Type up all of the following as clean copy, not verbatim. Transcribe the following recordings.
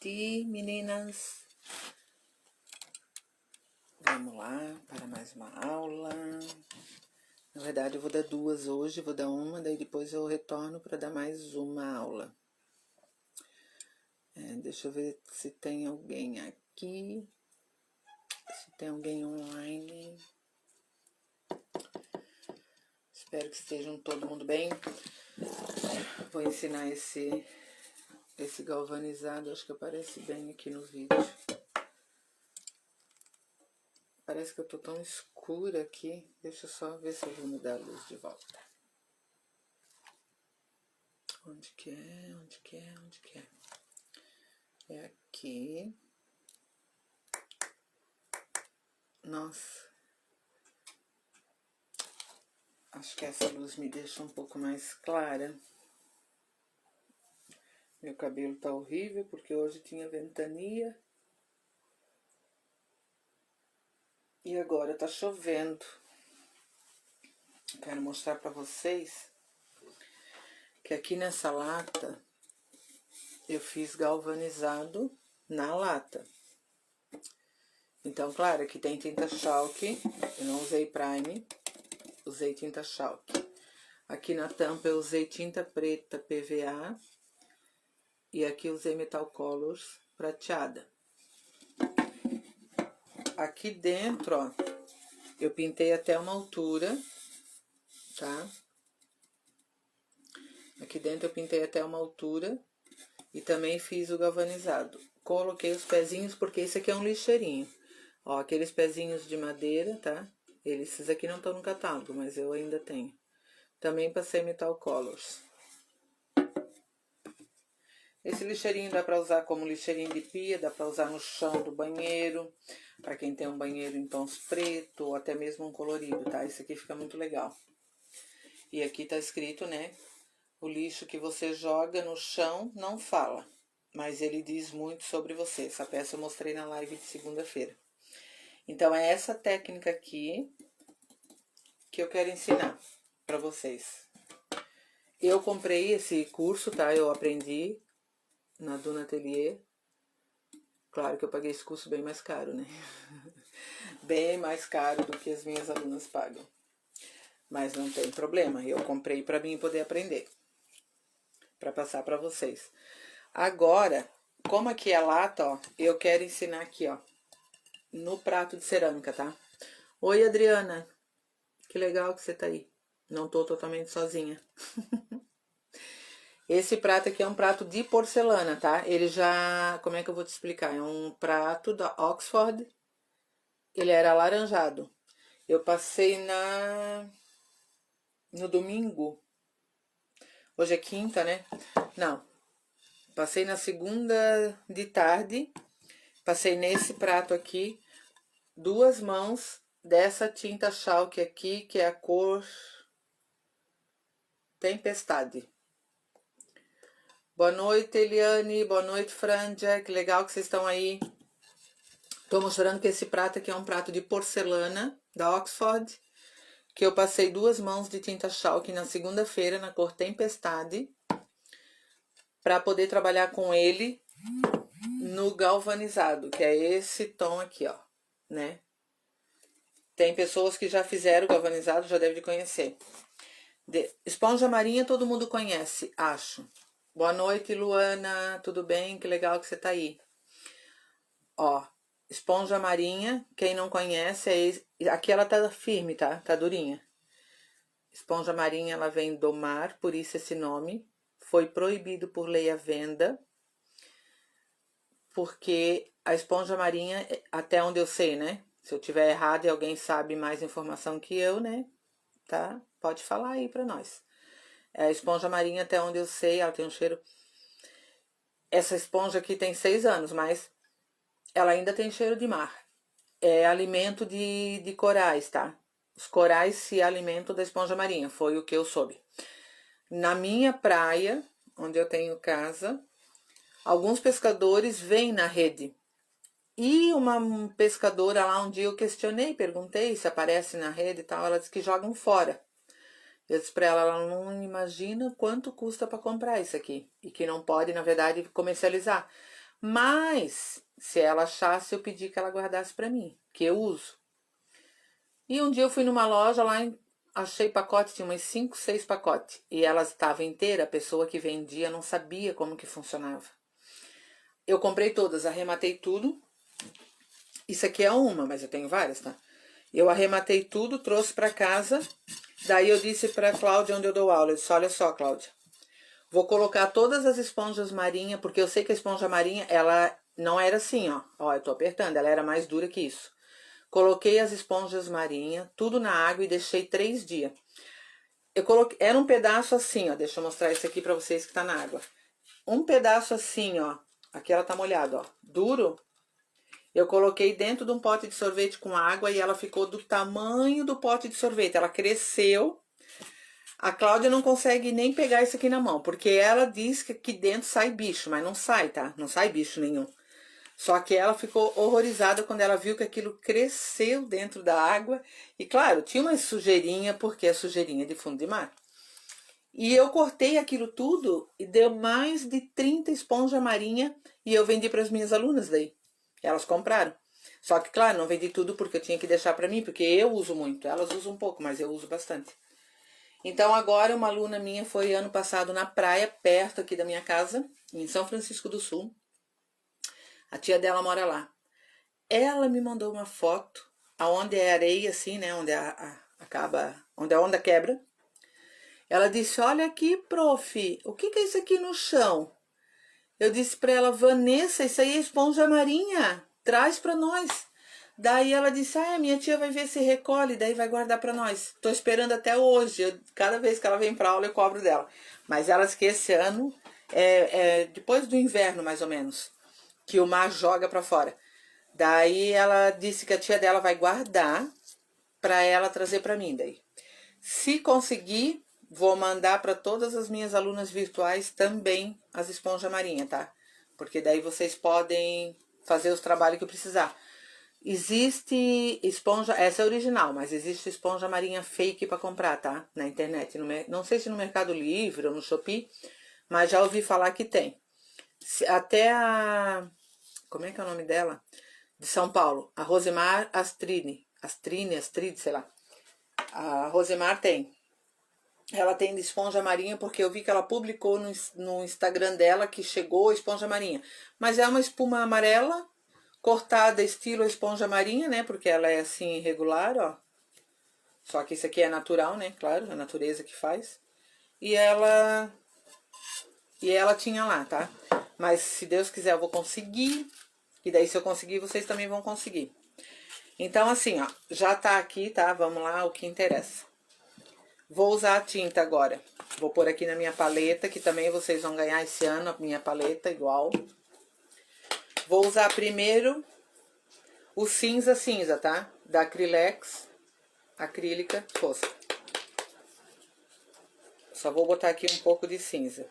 noite, meninas. Vamos lá para mais uma aula. Na verdade, eu vou dar duas hoje, vou dar uma, daí depois eu retorno para dar mais uma aula. Deixa eu ver se tem alguém aqui, se tem alguém online. Espero que estejam todo mundo bem. Vou ensinar esse galvanizado, acho que aparece bem aqui no vídeo. Parece que eu tô tão escura aqui. Deixa eu só ver se eu vou mudar a luz de volta. Onde que é? Onde que é? Onde que é? É aqui. Nossa. Acho que essa luz me deixa um pouco mais clara. Meu cabelo tá horrível porque hoje tinha ventania. E agora tá chovendo. Quero mostrar pra vocês que aqui nessa lata eu fiz galvanizado na lata. Então, claro, aqui tem tinta chalk, eu não usei prime, usei tinta chalk. Aqui na tampa eu usei tinta preta PVA e aqui usei Metal Colors prateada. Aqui dentro, ó, eu pintei até uma altura, tá? Aqui dentro eu pintei até uma altura e também fiz o galvanizado. Coloquei os pezinhos porque esse aqui é um lixeirinho. Ó, aqueles pezinhos de madeira, tá? Esses aqui não estão no catálogo, mas eu ainda tenho. Também passei Metal Colors. Esse lixeirinho dá pra usar como lixeirinho de pia, dá pra usar no chão do banheiro, pra quem tem um banheiro em tons preto, ou até mesmo um colorido, tá? Esse aqui fica muito legal. E aqui tá escrito, né? O lixo que você joga no chão não fala, mas ele diz muito sobre você. Essa peça eu mostrei na live de segunda-feira. Então, é essa técnica aqui que eu quero ensinar pra vocês. Eu comprei esse curso, tá? Eu aprendi na Duna Atelier. Claro que eu paguei esse curso bem mais caro, né? Bem mais caro do que as minhas alunas pagam. Mas não tem problema, eu comprei pra mim poder aprender. Pra passar pra vocês. Agora, como aqui é lata, ó, eu quero ensinar aqui, ó, no prato de cerâmica, tá? Oi, Adriana. Que legal que você tá aí. Não tô totalmente sozinha. Esse prato aqui é um prato de porcelana, tá? Ele já... Como é que eu vou te explicar? É um prato da Oxford. Ele era alaranjado. Eu passei no domingo. Hoje é quinta, né? Não. Passei na segunda de tarde. Passei nesse prato aqui 2 mãos dessa tinta chalk aqui, que é a cor Tempestade. Boa noite, Eliane. Boa noite, Franja. Que legal que vocês estão aí. Tô mostrando que esse prato aqui é um prato de porcelana da Oxford, que eu passei 2 mãos de tinta chalk na segunda-feira na cor Tempestade, para poder trabalhar com ele no galvanizado, que é esse tom aqui, ó, né? Tem pessoas que já fizeram galvanizado, já devem conhecer. Esponja marinha todo mundo conhece, acho. Boa noite, Luana, tudo bem? Que legal que você tá aí. Ó, esponja marinha, quem não conhece, aqui ela tá firme, tá? Tá durinha. Esponja marinha, ela vem do mar, por isso esse nome. Foi proibido por lei a venda, porque a esponja marinha, até onde eu sei, né? Se eu tiver errado e alguém sabe mais informação que eu, né? Tá? Pode falar aí pra nós. A esponja marinha, até onde eu sei, ela tem um cheiro... Essa esponja aqui tem 6 anos, mas ela ainda tem cheiro de mar. É alimento de corais, tá? Os corais se alimentam da esponja marinha, foi o que eu soube. Na minha praia, onde eu tenho casa, alguns pescadores vêm na rede. E uma pescadora lá, um dia eu questionei, perguntei se aparece na rede e tal, ela disse que jogam fora. Eu disse pra ela não imagina quanto custa para comprar isso aqui. E que não pode, na verdade, comercializar. Mas, se ela achasse, eu pedi que ela guardasse pra mim, que eu uso. E um dia eu fui numa loja lá, achei pacote, tinha umas 5, 6 pacotes. E elas estavam inteiras, a pessoa que vendia não sabia como que funcionava. Eu comprei todas, arrematei tudo. Isso aqui é uma, mas eu tenho várias, tá? Eu arrematei tudo, trouxe pra casa. Daí eu disse pra Cláudia, onde eu dou aula, eu disse, olha só, Cláudia, vou colocar todas as esponjas marinha, porque eu sei que a esponja marinha, ela não era assim, ó. Ó, eu tô apertando, ela era mais dura que isso. Coloquei as esponjas marinha, tudo na água e deixei 3 dias. Eu coloquei, era um pedaço assim, ó, deixa eu mostrar isso aqui pra vocês que tá na água. Um pedaço assim, ó, aqui ela tá molhada, ó, duro. Eu coloquei dentro de um pote de sorvete com água e ela ficou do tamanho do pote de sorvete. Ela cresceu. A Cláudia não consegue nem pegar isso aqui na mão, porque ela diz que aqui dentro sai bicho, mas não sai, tá? Não sai bicho nenhum. Só que ela ficou horrorizada quando ela viu que aquilo cresceu dentro da água. E claro, tinha uma sujeirinha, porque é sujeirinha de fundo de mar. E eu cortei aquilo tudo e deu mais de 30 esponja marinha e eu vendi para as minhas alunas daí. Elas compraram. Só que, claro, não vendi tudo porque eu tinha que deixar para mim, porque eu uso muito. Elas usam um pouco, mas eu uso bastante. Então, agora, uma aluna minha foi ano passado na praia, perto aqui da minha casa, em São Francisco do Sul. A tia dela mora lá. Ela me mandou uma foto, aonde é areia, assim, né? Onde acaba, onde a onda quebra. Ela disse, olha aqui, prof, o que é isso aqui no chão? Eu disse para ela, Vanessa, isso aí é esponja marinha, traz para nós. Daí ela disse, a minha tia vai ver se recolhe, daí vai guardar para nós. Tô esperando até hoje, cada vez que ela vem para aula eu cobro dela. Mas ela disse que esse ano, depois do inverno mais ou menos, que o mar joga para fora. Daí ela disse que a tia dela vai guardar para ela trazer para mim daí. Se conseguir, vou mandar para todas as minhas alunas virtuais também as esponjas marinha, tá? Porque daí vocês podem fazer os trabalhos que precisar. Existe esponja, essa é original, mas existe esponja marinha fake para comprar, tá? Na internet, não sei se no Mercado Livre ou no Shopee, mas já ouvi falar que tem. Até como é que é o nome dela? De São Paulo, a Rosemar Astride, sei lá. A Rosemar tem. Ela tem de esponja marinha porque eu vi que ela publicou no Instagram dela que chegou esponja marinha. Mas é uma espuma amarela, cortada estilo esponja marinha, né? Porque ela é assim irregular, ó. Só que isso aqui é natural, né? Claro, a natureza que faz. E ela tinha lá, tá? Mas se Deus quiser eu vou conseguir. E daí se eu conseguir, vocês também vão conseguir. Então assim, ó, já tá aqui, tá? Vamos lá, o que interessa. Vou usar a tinta agora. Vou pôr aqui na minha paleta, que também vocês vão ganhar esse ano a minha paleta igual. Vou usar primeiro o cinza, tá? Da Acrylex, acrílica, fosca. Só vou botar aqui um pouco de cinza.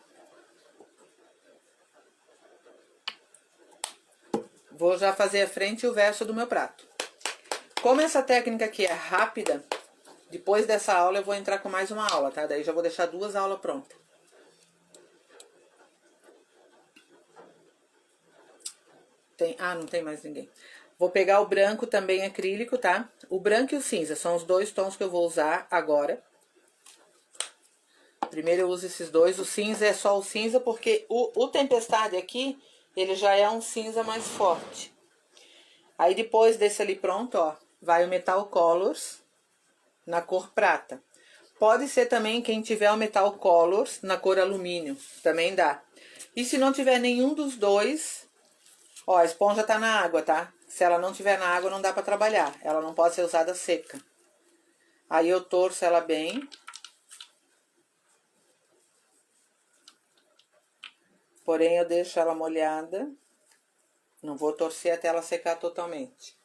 Vou já fazer a frente e o verso do meu prato. Como essa técnica aqui é rápida, depois dessa aula eu vou entrar com mais uma aula, tá? Daí já vou deixar 2 aulas prontas. Não tem mais ninguém. Vou pegar o branco também acrílico, tá? O branco e o cinza são os 2 tons que eu vou usar agora. Primeiro eu uso esses 2. O cinza é só o cinza porque o Tempestade aqui, ele já é um cinza mais forte. Aí depois desse ali pronto, ó, vai o Metal Colors na cor prata. Pode ser também quem tiver o Metal Colors na cor alumínio, também dá. E se não tiver nenhum dos 2, ó, a esponja tá na água, tá? Se ela não tiver na água, não dá pra trabalhar. Ela não pode ser usada seca. Aí eu torço ela bem. Porém, eu deixo ela molhada. Não vou torcer até ela secar totalmente.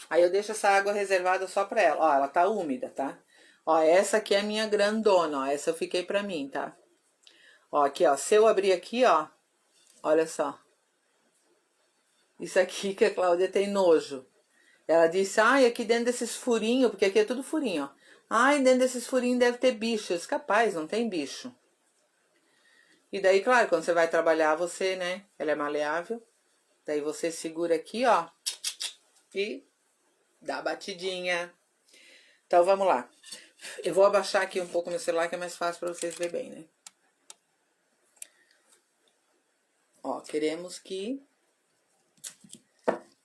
Aí eu deixo essa água reservada só pra ela. Ó, ela tá úmida, tá? Ó, essa aqui é a minha grandona, ó. Essa eu fiquei pra mim, tá? Ó, aqui, ó. Se eu abrir aqui, ó. Olha só. Isso aqui que a Cláudia tem nojo. Ela disse, ai, aqui dentro desses furinhos, porque aqui é tudo furinho, ó. Ai, dentro desses furinhos deve ter bichos. Capaz, não tem bicho. E daí, claro, quando você vai trabalhar, você, né, ela é maleável. Daí você segura aqui, ó, e dá a batidinha. Então, vamos lá. Eu vou abaixar aqui um pouco meu celular, que é mais fácil para vocês verem bem, né? Ó, queremos que...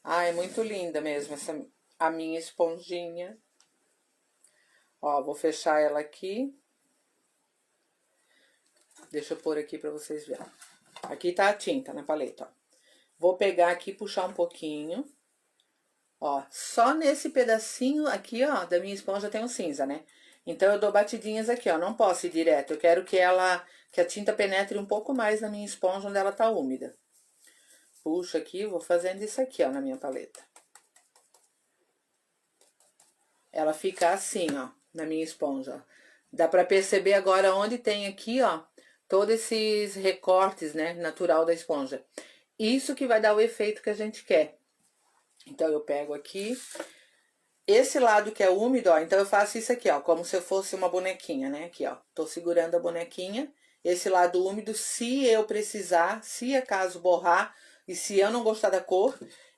Ah, é muito linda mesmo a minha esponjinha. Ó, vou fechar ela aqui. Deixa eu pôr aqui pra vocês verem. Aqui tá a tinta na paleta, ó. Vou pegar aqui e puxar um pouquinho. Ó, só nesse pedacinho aqui, ó, da minha esponja tem um cinza, né? Então, eu dou batidinhas aqui, ó. Não posso ir direto. Eu quero que a tinta penetre um pouco mais na minha esponja onde ela tá úmida. Puxo aqui, vou fazendo isso aqui, ó, na minha paleta. Ela fica assim, ó, na minha esponja. Dá pra perceber agora onde tem aqui, ó, todos esses recortes, né, natural da esponja. Isso que vai dar o efeito que a gente quer. Então, eu pego aqui, esse lado que é úmido, ó, então eu faço isso aqui, ó, como se eu fosse uma bonequinha, né, aqui, ó. Tô segurando a bonequinha, esse lado úmido, se eu precisar, se acaso borrar, e se eu não gostar da cor,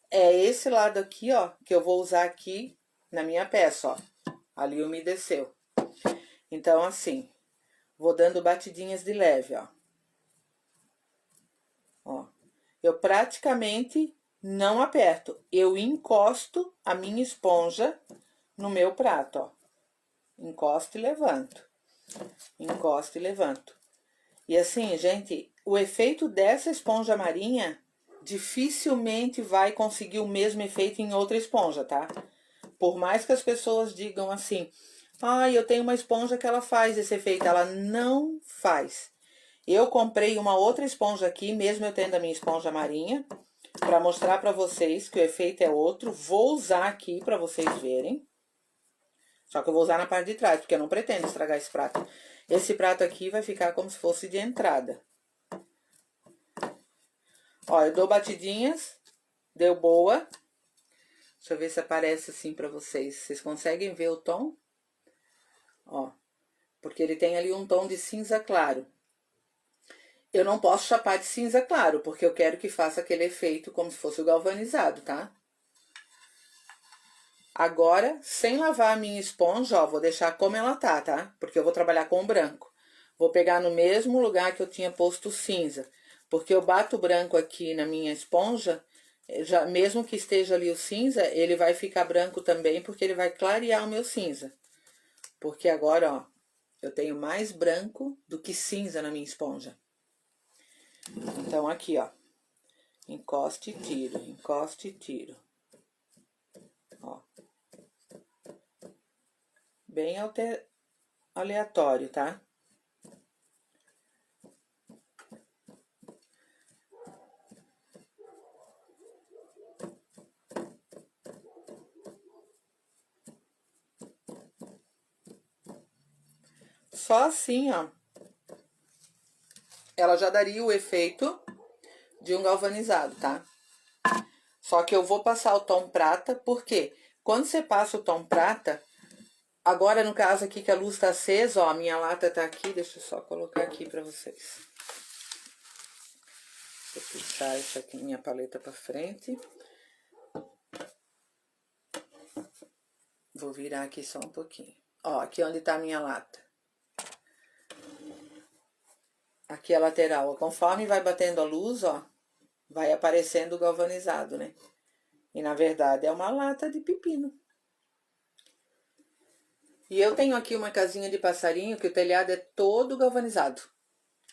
é esse lado aqui, ó, que eu vou usar aqui na minha peça, ó. Ali umedeceu. Então, assim, vou dando batidinhas de leve, ó. Ó. Eu praticamente não aperto. Eu encosto a minha esponja no meu prato, ó. Encosto e levanto. Encosto e levanto. E assim, gente, o efeito dessa esponja marinha dificilmente vai conseguir o mesmo efeito em outra esponja, tá? Por mais que as pessoas digam assim, ah, eu tenho uma esponja que ela faz esse efeito. Ela não faz. Eu comprei uma outra esponja aqui, mesmo eu tendo a minha esponja marinha, para mostrar para vocês que o efeito é outro. Vou usar aqui para vocês verem. Só que eu vou usar na parte de trás, porque eu não pretendo estragar esse prato. Esse prato aqui vai ficar como se fosse de entrada. Ó, eu dou batidinhas, deu boa. Deixa eu ver se aparece assim pra vocês. Vocês conseguem ver o tom? Ó, porque ele tem ali um tom de cinza claro. Eu não posso chapar de cinza claro, porque eu quero que faça aquele efeito como se fosse o galvanizado, tá? Agora, sem lavar a minha esponja, ó, vou deixar como ela tá? Porque eu vou trabalhar com o branco. Vou pegar no mesmo lugar que eu tinha posto o cinza, porque eu bato o branco aqui na minha esponja, já, mesmo que esteja ali o cinza, ele vai ficar branco também, porque ele vai clarear o meu cinza. Porque agora, ó, eu tenho mais branco do que cinza na minha esponja. Então, aqui, ó, encoste e tiro, encoste e tiro. Ó. Bem aleatório, tá? Só assim, ó, ela já daria o efeito de um galvanizado, tá? Só que eu vou passar o tom prata, porque quando você passa o tom prata, agora no caso aqui que a luz tá acesa, ó, a minha lata tá aqui, deixa eu só colocar aqui pra vocês. Vou puxar isso aqui, minha paleta pra frente. Vou virar aqui só um pouquinho. Ó, aqui onde tá a minha lata. Aqui a lateral, ó, conforme vai batendo a luz, ó, vai aparecendo o galvanizado, né? E na verdade é uma lata de pepino. E eu tenho aqui uma casinha de passarinho que o telhado é todo galvanizado.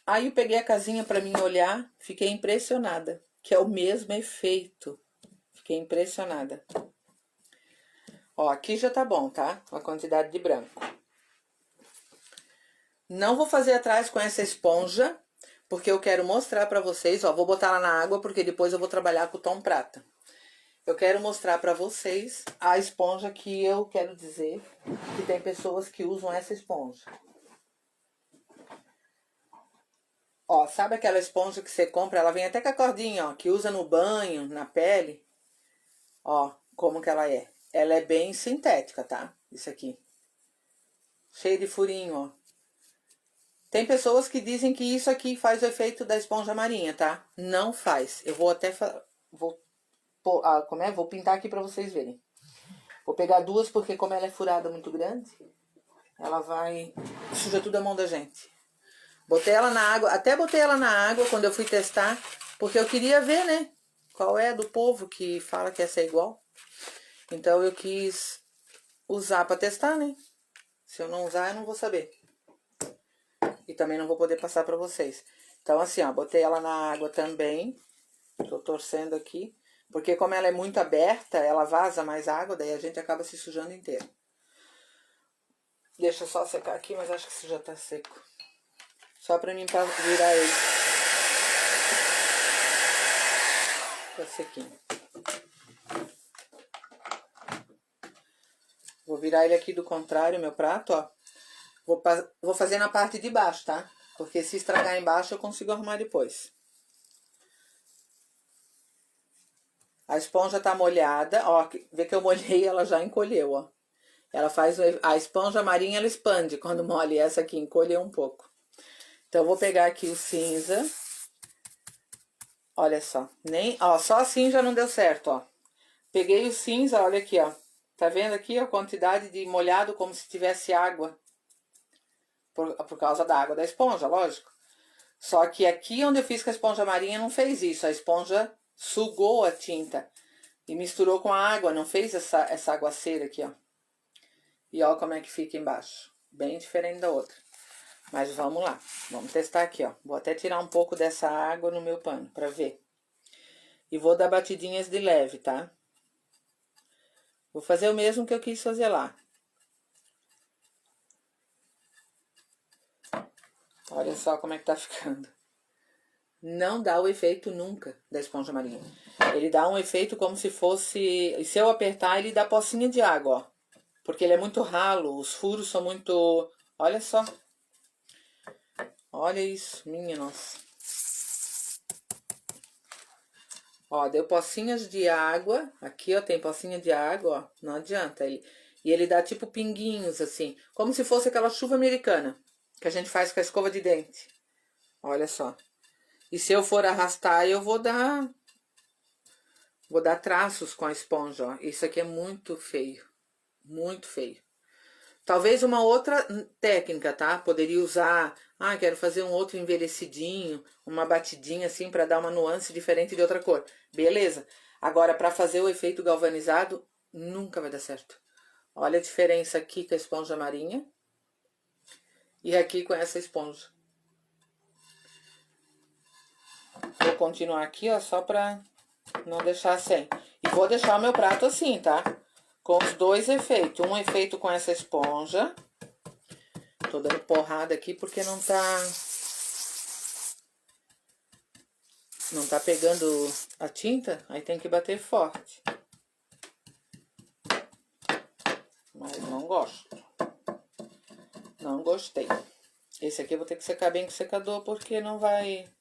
Aí eu peguei a casinha para mim olhar, fiquei impressionada, que é o mesmo efeito. Fiquei impressionada. Ó, aqui já tá bom, tá? A quantidade de branco. Não vou fazer atrás com essa esponja, porque eu quero mostrar pra vocês, ó, vou botar ela na água, porque depois eu vou trabalhar com o tom prata. Eu quero mostrar pra vocês a esponja que eu quero dizer que tem pessoas que usam essa esponja. Ó, sabe aquela esponja que você compra, ela vem até com a cordinha, ó, que usa no banho, na pele? Ó, como que ela é. Ela é bem sintética, tá? Isso aqui. Cheio de furinho, ó. Tem pessoas que dizem que isso aqui faz o efeito da esponja marinha, tá? Não faz. Eu vou até... Vou pintar aqui pra vocês verem. Vou pegar duas porque como ela é furada muito grande, ela vai... suja tudo a mão da gente. Botei ela na água, até botei ela na água quando eu fui testar, porque eu queria ver, né? Qual é do povo que fala que essa é igual. Então eu quis usar pra testar, né? Se eu não usar, eu não vou saber. E também não vou poder passar pra vocês. Então assim, ó, botei ela na água também. Tô torcendo aqui. Porque como ela é muito aberta, ela vaza mais água, daí a gente acaba se sujando inteiro. Deixa só secar aqui, mas acho que isso já tá seco. Só pra mim virar ele. Tá sequinho. Vou virar ele aqui do contrário, meu prato, ó. Vou fazer na parte de baixo, tá? Porque se estragar embaixo eu consigo arrumar depois. A esponja tá molhada, ó. Vê que eu molhei, ela já encolheu, ó. Ela faz... A esponja marinha, ela expande quando molha. E essa aqui encolheu um pouco. Então, eu vou pegar aqui o cinza. Olha só. Ó, só assim já não deu certo, ó. Peguei o cinza, olha aqui, ó. Tá vendo aqui a quantidade de molhado como se tivesse água? Por causa da água da esponja, lógico. Só que aqui onde eu fiz com a esponja marinha não fez isso. A esponja sugou a tinta e misturou com a água. Não fez essa aguaceira aqui, ó. E ó como é que fica embaixo. Bem diferente da outra. Mas vamos lá. Vamos testar aqui, ó. Vou até tirar um pouco dessa água no meu pano pra ver. E vou dar batidinhas de leve, tá? Vou fazer o mesmo que eu quis fazer lá. Olha só como é que tá ficando. Não dá o efeito nunca da esponja marinha. Ele dá um efeito como se fosse... E se eu apertar, ele dá pocinha de água, ó. Porque ele é muito ralo, os furos são muito... Olha só. Olha isso, minha nossa. Ó, deu pocinhas de água. Aqui, ó, tem pocinha de água, ó. Não adianta. E ele dá tipo pinguinhos, assim. Como se fosse aquela chuva americana que a gente faz com a escova de dente. Olha só. E se eu for arrastar, eu vou dar traços com a esponja, ó. Isso aqui é muito feio. Muito feio. Talvez uma outra técnica, tá? Poderia usar... Ah, quero fazer um outro envelhecidinho, uma batidinha assim pra dar uma nuance diferente de outra cor. Beleza. Agora, pra fazer o efeito galvanizado, nunca vai dar certo. Olha a diferença aqui com a esponja marinha e aqui com essa esponja. Vou continuar aqui, ó, só pra não deixar sem. E vou deixar o meu prato assim, tá? Com os dois efeitos. Um efeito com essa esponja. Tô dando porrada aqui porque não tá pegando a tinta. Aí tem que bater forte. Mas não gosto. Não gostei. Esse aqui eu vou ter que secar bem com o secador porque não vai...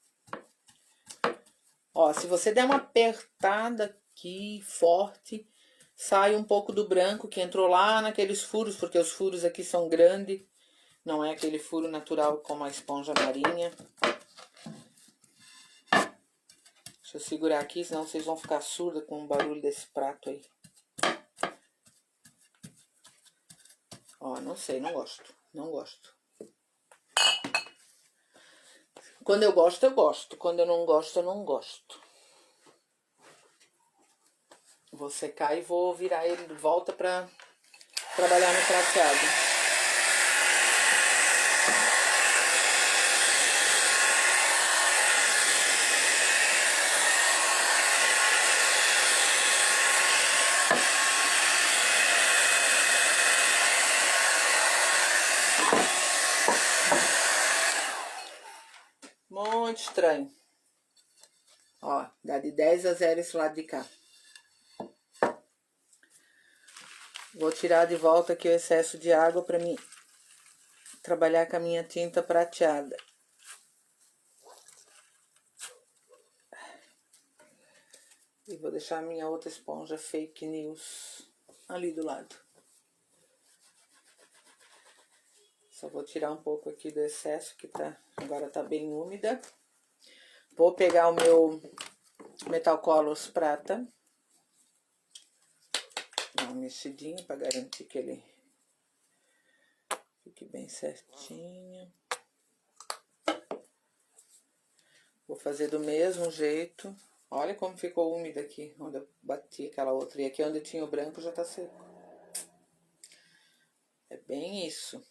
Ó, se você der uma apertada aqui forte, sai um pouco do branco que entrou lá naqueles furos, porque os furos aqui são grandes. Não é aquele furo natural como a esponja marinha. Deixa eu segurar aqui, senão vocês vão ficar surda com o barulho desse prato aí. Ó, não sei, não gosto. Não gosto. Quando eu gosto, eu gosto. Quando eu não gosto, eu não gosto. Vou secar e vou virar ele de volta pra trabalhar no prateado. Muito estranho. Ó, dá de 10-0 esse lado de cá. Vou tirar de volta aqui o excesso de água pra mim trabalhar com a minha tinta prateada. E vou deixar a minha outra esponja Fake News ali do lado. Só vou tirar um pouco aqui do excesso, que agora tá bem úmida. Vou pegar o meu Metal Colors prata. Dá uma mexidinha para garantir que ele fique bem certinho. Vou fazer do mesmo jeito. Olha como ficou úmida aqui, onde eu bati aquela outra. E aqui onde tinha o branco já tá seco. É bem isso.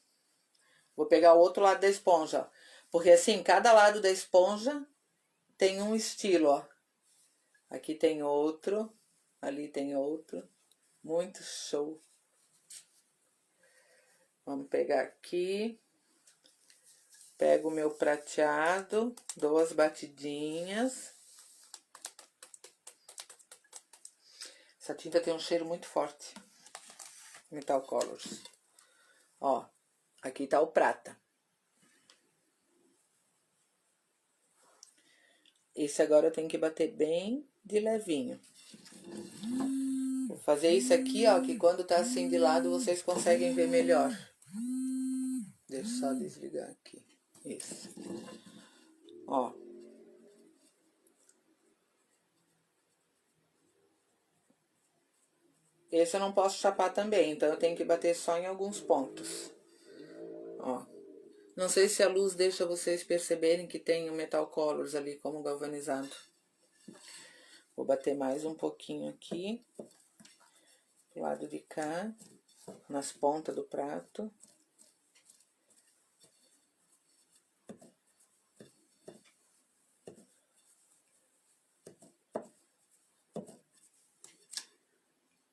Vou pegar o outro lado da esponja, ó. Porque assim, cada lado da esponja tem um estilo, ó. Aqui tem outro, ali tem outro. Muito show. Vamos pegar aqui. Pego o meu prateado, dou as batidinhas. Essa tinta tem um cheiro muito forte. Metal Colors. Ó, aqui tá o prata. Esse agora eu tenho que bater bem de levinho. Vou fazer isso aqui, ó, que quando tá assim de lado vocês conseguem ver melhor. Deixa eu só desligar aqui. Isso. Ó. Esse eu não posso chapar também, então eu tenho que bater só em alguns pontos. Ó. Não sei se a luz deixa vocês perceberem que tem o Metal Colors ali como galvanizado. Vou bater mais um pouquinho aqui. Do lado de cá. Nas pontas do prato.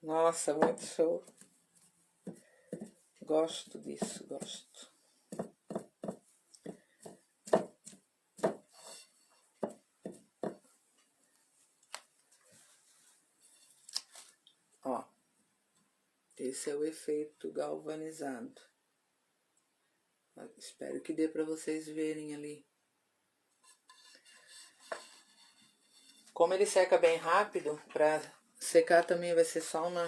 Nossa, muito show. Gosto disso, gosto. Ó, esse é o efeito galvanizado. Espero que dê para vocês verem ali. Como ele seca bem rápido, para secar também vai ser só uma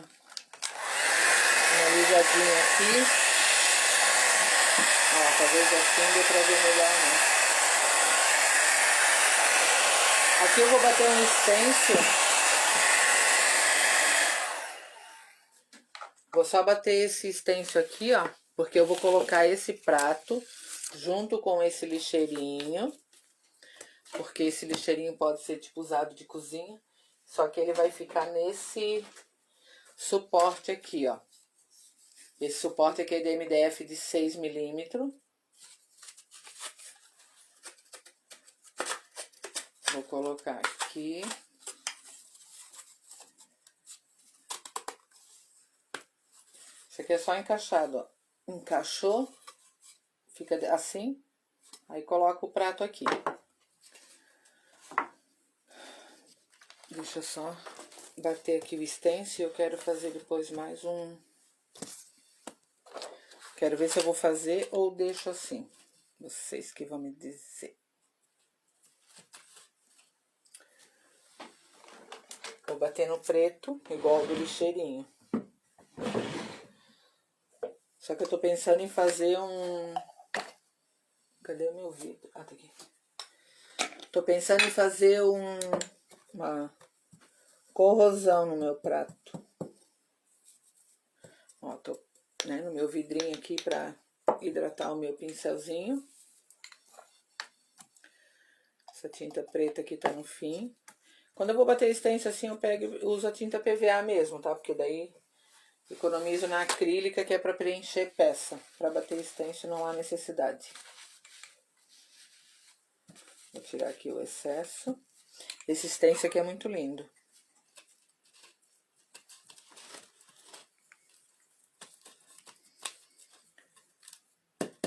lisadinha aqui. Ó, talvez assim dê pra ver melhor, né? Aqui eu vou bater um stencil. Vou só bater esse stencil aqui, ó, porque eu vou colocar esse prato junto com esse lixeirinho. Porque esse lixeirinho pode ser tipo usado de cozinha. Só que ele vai ficar nesse suporte aqui, ó. Esse suporte aqui é de MDF de 6 milímetros. Vou colocar aqui. Isso aqui é só encaixado, ó. Encaixou, fica assim. Aí coloca o prato aqui. Deixa eu só bater aqui o stencil. Eu quero fazer depois mais um. Quero ver se eu vou fazer ou deixo assim. Vocês que vão me dizer. Vou bater no preto, igual do lixeirinho. Só que eu tô pensando em fazer um... Cadê o meu vidro? Ah, tá aqui. Tô pensando em fazer uma corrosão no meu prato. Ó, tô, né, no meu vidrinho aqui pra hidratar o meu pincelzinho. Essa tinta preta aqui tá no fim. Quando eu vou bater stencil assim, eu pego e uso a tinta PVA mesmo, tá? Porque daí economizo na acrílica, que é pra preencher peça. Pra bater stencil não há necessidade. Vou tirar aqui o excesso. Esse stencil aqui é muito lindo.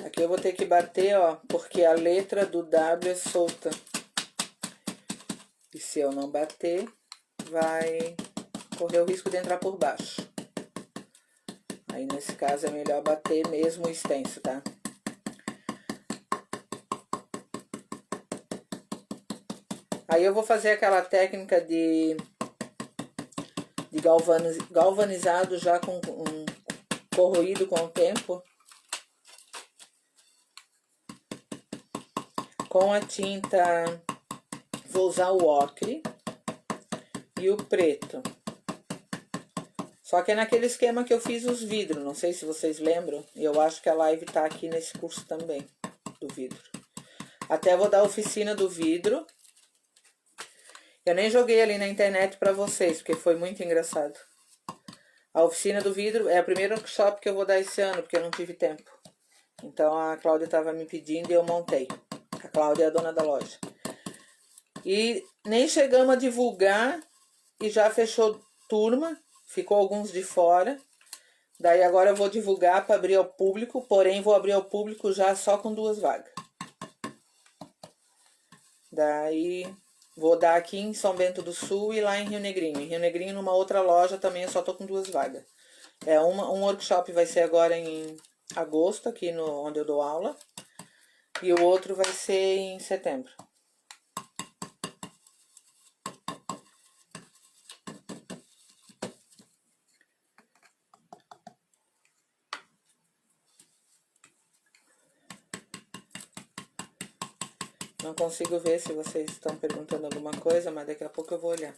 Aqui eu vou ter que bater, ó, porque a letra do W é solta. E se eu não bater, vai correr o risco de entrar por baixo. Aí, nesse caso, é melhor bater mesmo o stencil, tá? Aí, eu vou fazer aquela técnica de galvanizado já com corroído com o tempo. com a tinta, vou usar o ocre e o preto. Só que é naquele esquema que eu fiz os vidros, não sei se vocês lembram. Eu acho que a live tá aqui nesse curso também, do vidro. Até vou dar a oficina do vidro. Eu nem joguei ali na internet pra vocês, porque foi muito engraçado. A oficina do vidro é o primeiro workshop que eu vou dar esse ano, porque eu não tive tempo. Então a Cláudia tava me pedindo e eu montei. A Cláudia é a dona da loja. E nem chegamos a divulgar e já fechou turma. Ficou alguns de fora. Daí agora eu vou divulgar para abrir ao público, porém vou abrir ao público já só com 2 vagas. Daí vou dar aqui em São Bento do Sul e lá em Rio Negrinho. Em Rio Negrinho, numa outra loja também eu só tô com 2 vagas. Um workshop vai ser agora em agosto, aqui onde eu dou aula. E o outro vai ser em setembro. Não consigo ver se vocês estão perguntando alguma coisa, mas daqui a pouco eu vou olhar.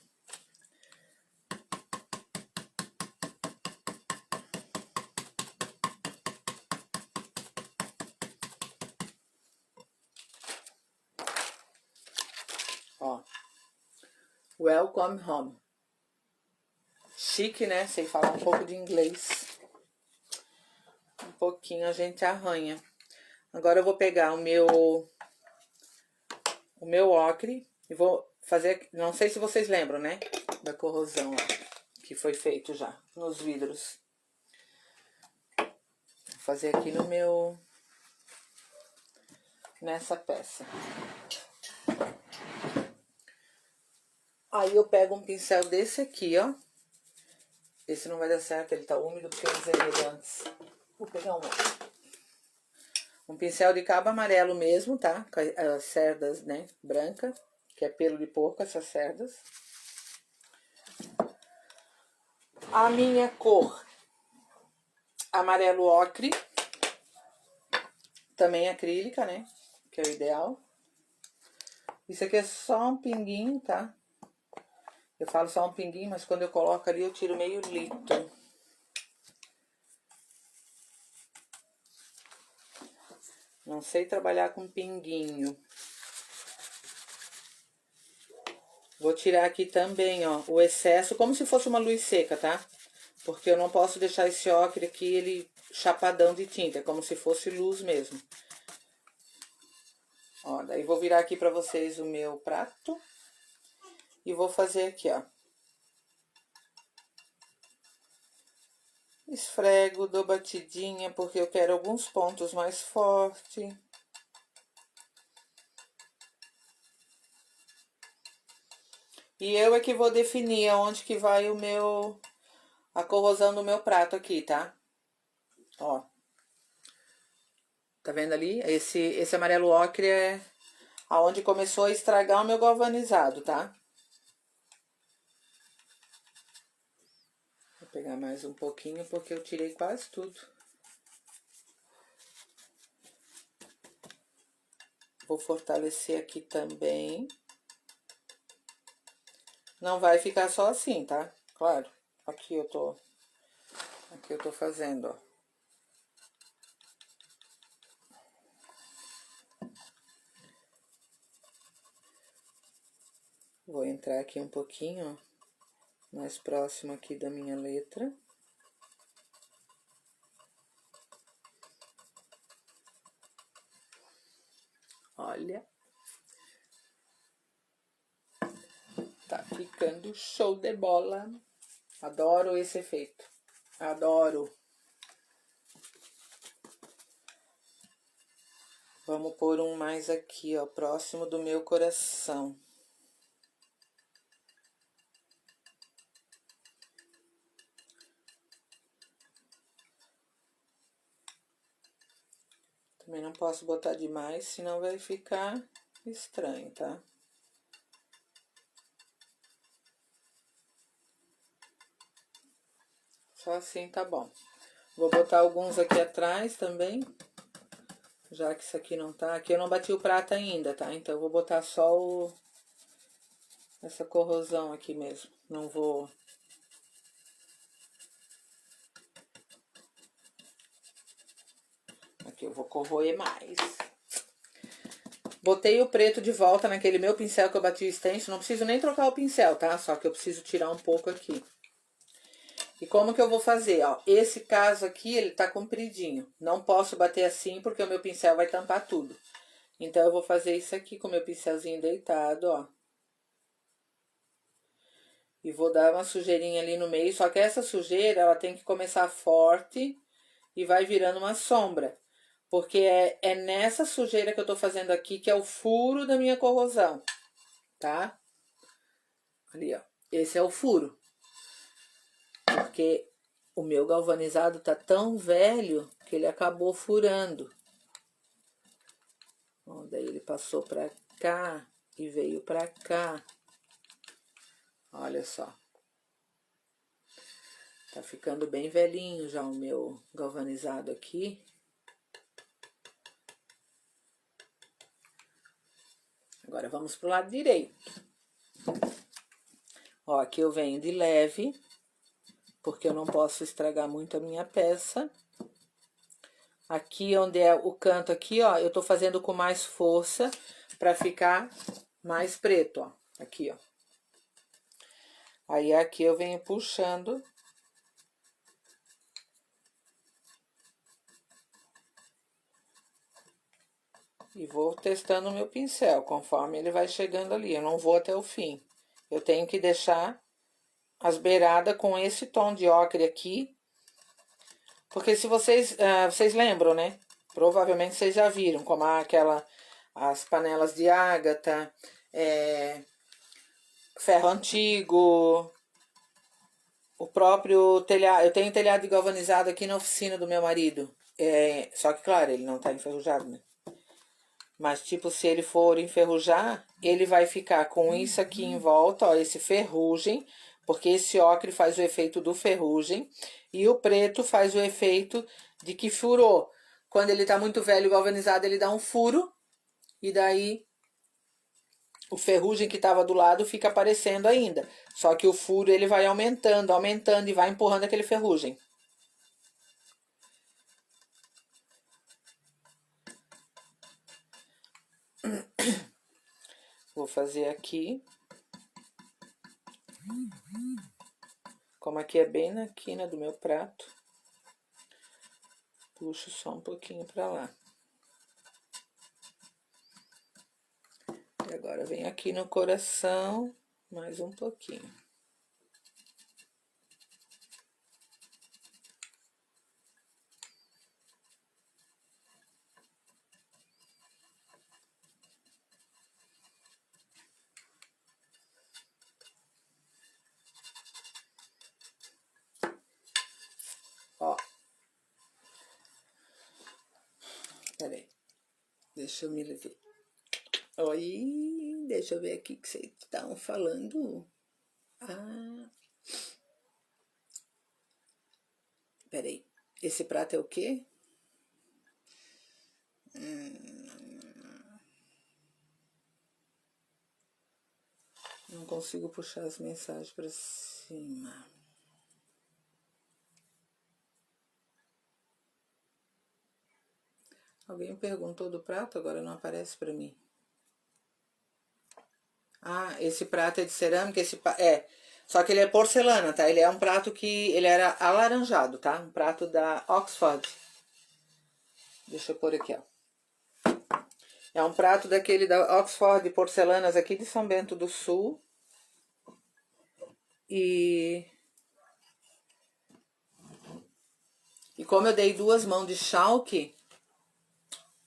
Ó. Welcome home. Chique, né? Sei falar um pouco de inglês. Um pouquinho a gente arranha. Agora eu vou pegar o meu ocre e vou fazer, não sei se vocês lembram, né, da corrosão ó, que foi feito já nos vidros. Vou fazer aqui nessa peça. Aí eu pego um pincel desse aqui, ó. Esse não vai dar certo, ele tá úmido porque eu usei ele antes. Vou pegar um pincel de cabo amarelo mesmo, tá? Com as cerdas, né, branca, que é pelo de porco, essas cerdas. A minha cor, amarelo ocre, também acrílica, né, que é o ideal. Isso aqui é só um pinguinho, tá? Eu falo só um pinguinho, mas quando eu coloco ali eu tiro meio litro. Não sei trabalhar com pinguinho. Vou tirar aqui também, ó, o excesso, como se fosse uma luz seca, tá? Porque eu não posso deixar esse ocre aqui, ele chapadão de tinta, é como se fosse luz mesmo. Ó, daí vou virar aqui pra vocês o meu prato. E vou fazer aqui, ó. Esfrego, dou batidinha, porque eu quero alguns pontos mais fortes. E eu é que vou definir aonde que vai a corrosão do meu prato aqui, tá? Ó. Tá vendo ali? Esse amarelo ocre é aonde começou a estragar o meu galvanizado, tá? Vou pegar mais um pouquinho porque eu tirei quase tudo. Vou fortalecer aqui também. Não vai ficar só assim, tá? Claro. Aqui eu tô fazendo, ó. Vou entrar aqui um pouquinho, ó, mais próximo aqui da minha letra. Olha. Tá ficando show de bola. Adoro esse efeito. Adoro. Vamos pôr um mais aqui, ó, próximo do meu coração. Também não posso botar demais, senão vai ficar estranho, tá? Só assim tá bom. Vou botar alguns aqui atrás também. Já que isso aqui não tá... Aqui eu não bati o prata ainda, tá? Então eu vou botar só essa corrosão aqui mesmo. Não vou... Aqui eu vou corroer mais. Botei o preto de volta naquele meu pincel que eu bati o stencil. Não preciso nem trocar o pincel, tá? Só que eu preciso tirar um pouco aqui. E como que eu vou fazer, ó? Esse caso aqui, ele tá compridinho. Não posso bater assim, porque o meu pincel vai tampar tudo. Então, eu vou fazer isso aqui com o meu pincelzinho deitado, ó. E vou dar uma sujeirinha ali no meio. Só que essa sujeira, ela tem que começar forte e vai virando uma sombra. Porque é nessa sujeira que eu tô fazendo aqui, que é o furo da minha corrosão, tá? Ali, ó. Esse é o furo. Porque o meu galvanizado tá tão velho que ele acabou furando. Ó, daí ele passou pra cá e veio pra cá. Olha só. Tá ficando bem velhinho já o meu galvanizado aqui. Agora vamos pro lado direito. Ó, aqui eu venho de leve, porque eu não posso estragar muito a minha peça. Aqui onde é o canto aqui, ó, eu tô fazendo com mais força pra ficar mais preto, ó. Aqui, ó. Aí aqui eu venho puxando. E vou testando o meu pincel, conforme ele vai chegando ali. Eu não vou até o fim. Eu tenho que deixar as beiradas com esse tom de ocre aqui. Porque se vocês lembram, né? Provavelmente vocês já viram, como as panelas de ágata, ferro antigo, o próprio telhado. Eu tenho telhado de galvanizado aqui na oficina do meu marido. Só que, claro, ele não tá enferrujado, né? Mas, tipo, se ele for enferrujar, ele vai ficar com isso aqui em volta, ó, esse ferrugem, porque esse ocre faz o efeito do ferrugem, e o preto faz o efeito de que furou. Quando ele tá muito velho galvanizado, ele dá um furo, e daí o ferrugem que tava do lado fica aparecendo ainda. Só que o furo, ele vai aumentando, aumentando, e vai empurrando aquele ferrugem. Vou fazer aqui. Como aqui é bem na quina do meu prato, puxo só um pouquinho pra lá. E agora venho aqui no coração, mais um pouquinho. Ó. Peraí. Deixa eu me ver. Oi, deixa eu ver aqui o que vocês estão falando. Ah. Peraí. Esse prato é o quê? Não consigo puxar as mensagens pra cima. Alguém perguntou do prato, agora não aparece pra mim. Ah, esse prato é de cerâmica, só que ele é porcelana, tá? Ele é um prato que ele era alaranjado, tá? Um prato da Oxford. Deixa eu pôr aqui, ó. É um prato daquele da Oxford, porcelanas aqui de São Bento do Sul. E como eu dei 2 mãos de chalque,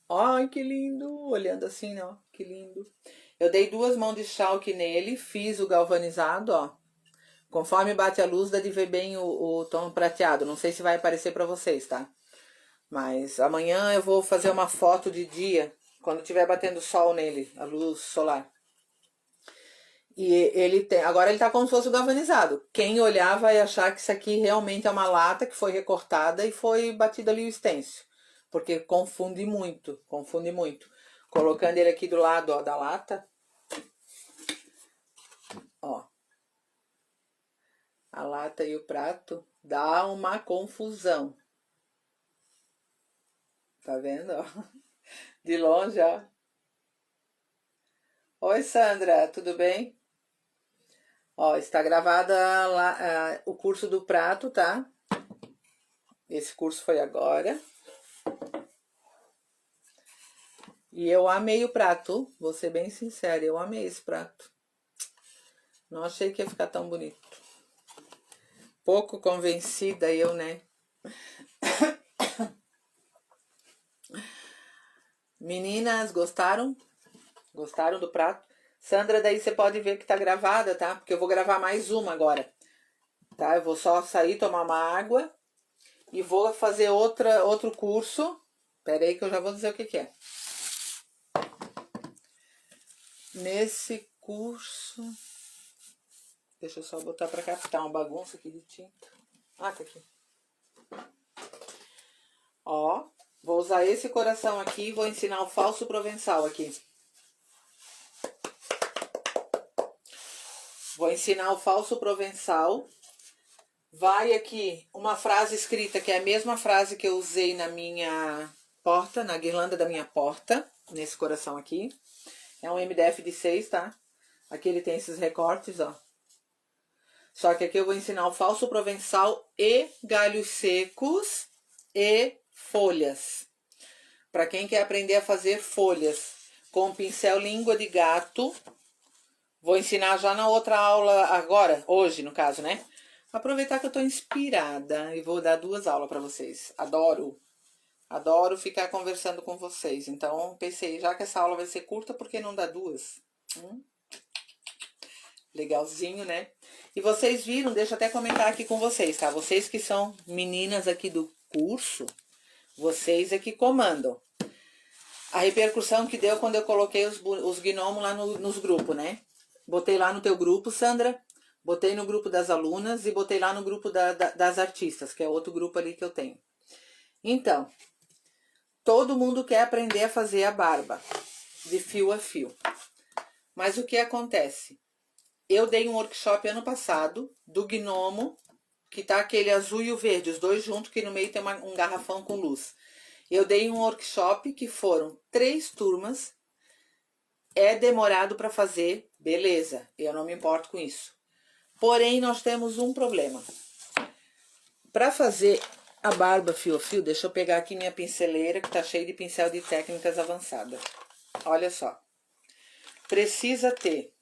ai, que lindo, olhando assim, ó, que lindo. Eu dei 2 mãos de chalque nele, fiz o galvanizado, ó. Conforme bate a luz, dá de ver bem o tom prateado. Não sei se vai aparecer pra vocês, tá? Mas amanhã eu vou fazer uma foto de dia, quando tiver batendo sol nele, a luz solar. E agora ele tá como se fosse galvanizado. Quem olhar vai achar que isso aqui realmente é uma lata que foi recortada e foi batida ali o stencil. porque confunde muito, confunde muito. Colocando ele aqui do lado, ó, da lata, ó, a lata e o prato, dá uma confusão. Tá vendo, ó? De longe, ó. Oi, Sandra, tudo bem? Ó, está gravada lá, o curso do prato, tá? Esse curso foi agora. E eu amei o prato, vou ser bem sincera, eu amei esse prato. Não achei que ia ficar tão bonito. Pouco convencida eu, né? Meninas, gostaram? Gostaram do prato? Sandra, daí você pode ver que tá gravada, tá? Porque eu vou gravar mais uma agora, tá? Eu vou só sair, tomar uma água e vou fazer outro curso. Pera aí que eu já vou dizer o que é. Nesse curso... Deixa eu só botar pra cá, porque tá uma bagunça aqui de tinta. Ah, tá aqui. Ó, vou usar esse coração aqui e vou ensinar o falso provençal aqui. Vou ensinar o falso provençal. Vai aqui uma frase escrita, que é a mesma frase que eu usei na minha porta, na guirlanda da minha porta, nesse coração aqui. É um MDF de 6, tá? Aqui ele tem esses recortes, ó. Só que aqui eu vou ensinar o falso provençal e galhos secos e folhas. Para quem quer aprender a fazer folhas com pincel língua de gato, vou ensinar já na outra aula agora, hoje no caso, né? Aproveitar que eu tô inspirada e vou dar 2 aulas para vocês. Adoro ficar conversando com vocês. Então, pensei, já que essa aula vai ser curta, por que não dar 2? Legalzinho, né? E vocês viram, deixa eu até comentar aqui com vocês, tá? Vocês que são meninas aqui do curso, vocês é que comandam. A repercussão que deu quando eu coloquei os gnomos lá nos grupos, né? Botei lá no teu grupo, Sandra. Botei no grupo das alunas e botei lá no grupo das artistas, que é outro grupo ali que eu tenho. Então, todo mundo quer aprender a fazer a barba, de fio a fio. Mas o que acontece? Eu dei um workshop ano passado, do gnomo, que tá aquele azul e o verde, os dois juntos, que no meio tem um garrafão com luz. Eu dei um workshop que foram 3 turmas. É demorado para fazer, beleza, eu não me importo com isso. Porém, nós temos um problema. Para fazer a barba fio a fio, deixa eu pegar aqui minha pinceleira, que tá cheia de pincel de técnicas avançadas. Olha só. Precisa ter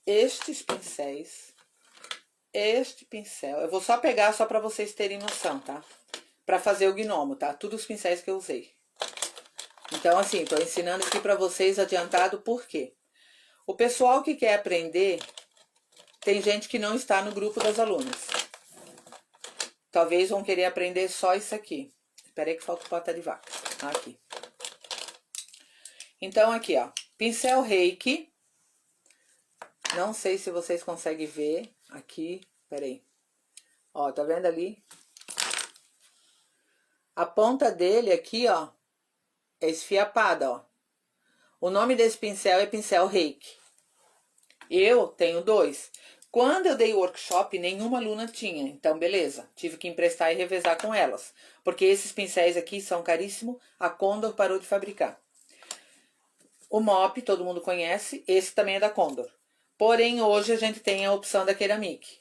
estes pincéis, este pincel. Eu vou só pegar só para vocês terem noção, tá? Para fazer o gnomo, tá? Todos os pincéis que eu usei. Então, assim, tô ensinando aqui para vocês adiantado por quê? O pessoal que quer aprender, tem gente que não está no grupo das alunas. Talvez vão querer aprender só isso aqui. Espera aí que falta pata de vaca. Aqui. Então, aqui, ó. Pincel Reiki. Não sei se vocês conseguem ver. Aqui, espera aí. Ó, tá vendo ali? A ponta dele aqui, ó, é esfiapada, ó. O nome desse pincel é pincel Reiki. Eu tenho 2. Quando eu dei o workshop, nenhuma aluna tinha. Então, beleza. Tive que emprestar e revezar com elas. Porque esses pincéis aqui são caríssimos. A Condor parou de fabricar. O Mop, todo mundo conhece. Esse também é da Condor. Porém, hoje a gente tem a opção da Ceramic.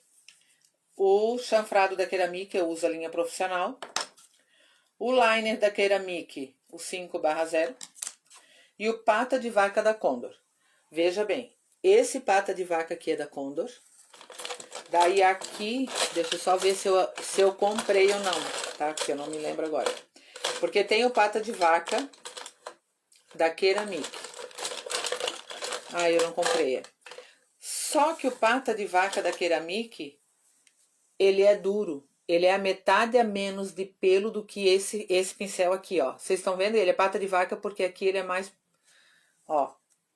O chanfrado da Ceramic eu uso a linha profissional. O liner da Ceramic, o 5/0. E o pata de vaca da Condor. Veja bem. Esse pata de vaca aqui é da Condor. Daí aqui, deixa eu só ver se eu comprei ou não, tá? Porque eu não me lembro agora. Porque tem o pata de vaca da Ceramic. Ah, eu não comprei. Só que o pata de vaca da Ceramic, ele é duro. Ele é a metade a menos de pelo do que esse pincel aqui, ó. Vocês estão vendo? Ele é pata de vaca porque aqui ele é mais... Ó,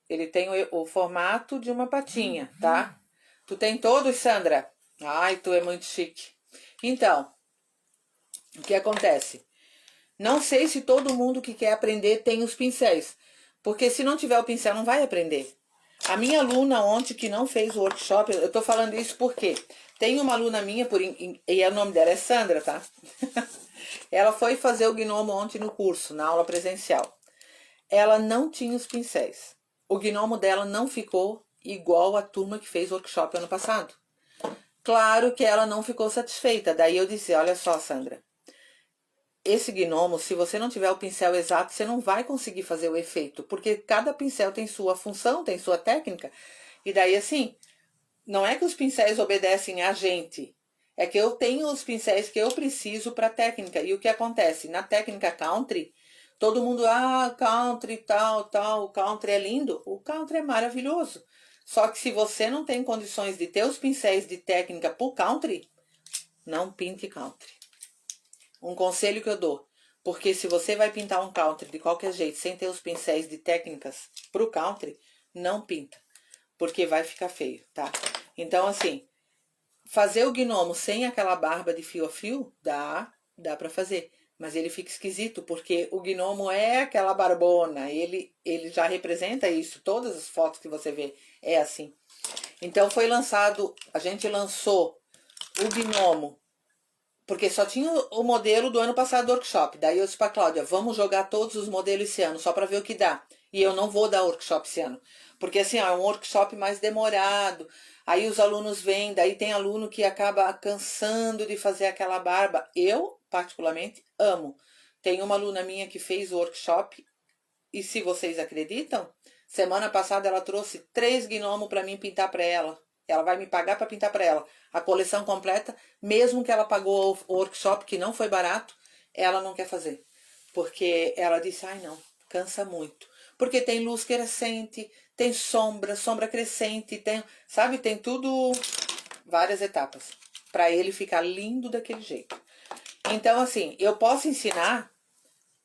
ele tem o formato de uma patinha, tá? Tu tem todos, Sandra? Ai, tu é muito chique. Então, o que acontece? Não sei se todo mundo que quer aprender tem os pincéis, porque se não tiver o pincel não vai aprender. A minha aluna ontem que não fez o workshop, eu tô falando isso porque tem uma aluna minha, e o nome dela é Sandra, tá? Ela foi fazer o gnomo ontem no curso, na aula presencial. Ela não tinha os pincéis. O gnomo dela não ficou igual a turma que fez o workshop ano passado. Claro que ela não ficou satisfeita. Daí eu disse, olha só, Sandra, esse gnomo, se você não tiver o pincel exato, você não vai conseguir fazer o efeito, porque cada pincel tem sua função, tem sua técnica. E daí, assim, não é que os pincéis obedecem a gente, é que eu tenho os pincéis que eu preciso para a técnica. E o que acontece? Na técnica country, todo mundo, country, tal, o country é lindo. O country é maravilhoso. Só que se você não tem condições de ter os pincéis de técnica pro country, não pinte country. Um conselho que eu dou, porque se você vai pintar um country de qualquer jeito, sem ter os pincéis de técnicas pro country, não pinta, porque vai ficar feio, tá? Então, assim, fazer o gnomo sem aquela barba de fio a fio, dá pra fazer. Mas ele fica esquisito, porque o gnomo é aquela barbona, ele já representa isso, todas as fotos que você vê é assim. Então foi lançado, a gente lançou o gnomo, porque só tinha o modelo do ano passado do workshop. Daí eu disse pra Cláudia, vamos jogar todos os modelos esse ano, só para ver o que dá. E eu não vou dar workshop esse ano. Porque assim, é um workshop mais demorado. Aí os alunos vêm, daí tem aluno que acaba cansando de fazer aquela barba. Eu, particularmente, amo. Tem uma aluna minha que fez o workshop, e se vocês acreditam, semana passada ela trouxe 3 gnomos para mim pintar para ela. Ela vai me pagar para pintar para ela a coleção completa, mesmo que ela pagou o workshop, que não foi barato, ela não quer fazer. Porque ela disse, ai não, cansa muito. Porque tem luz crescente, tem sombra crescente, tem, sabe, tem tudo, várias etapas, para ele ficar lindo daquele jeito. Então, assim, eu posso ensinar?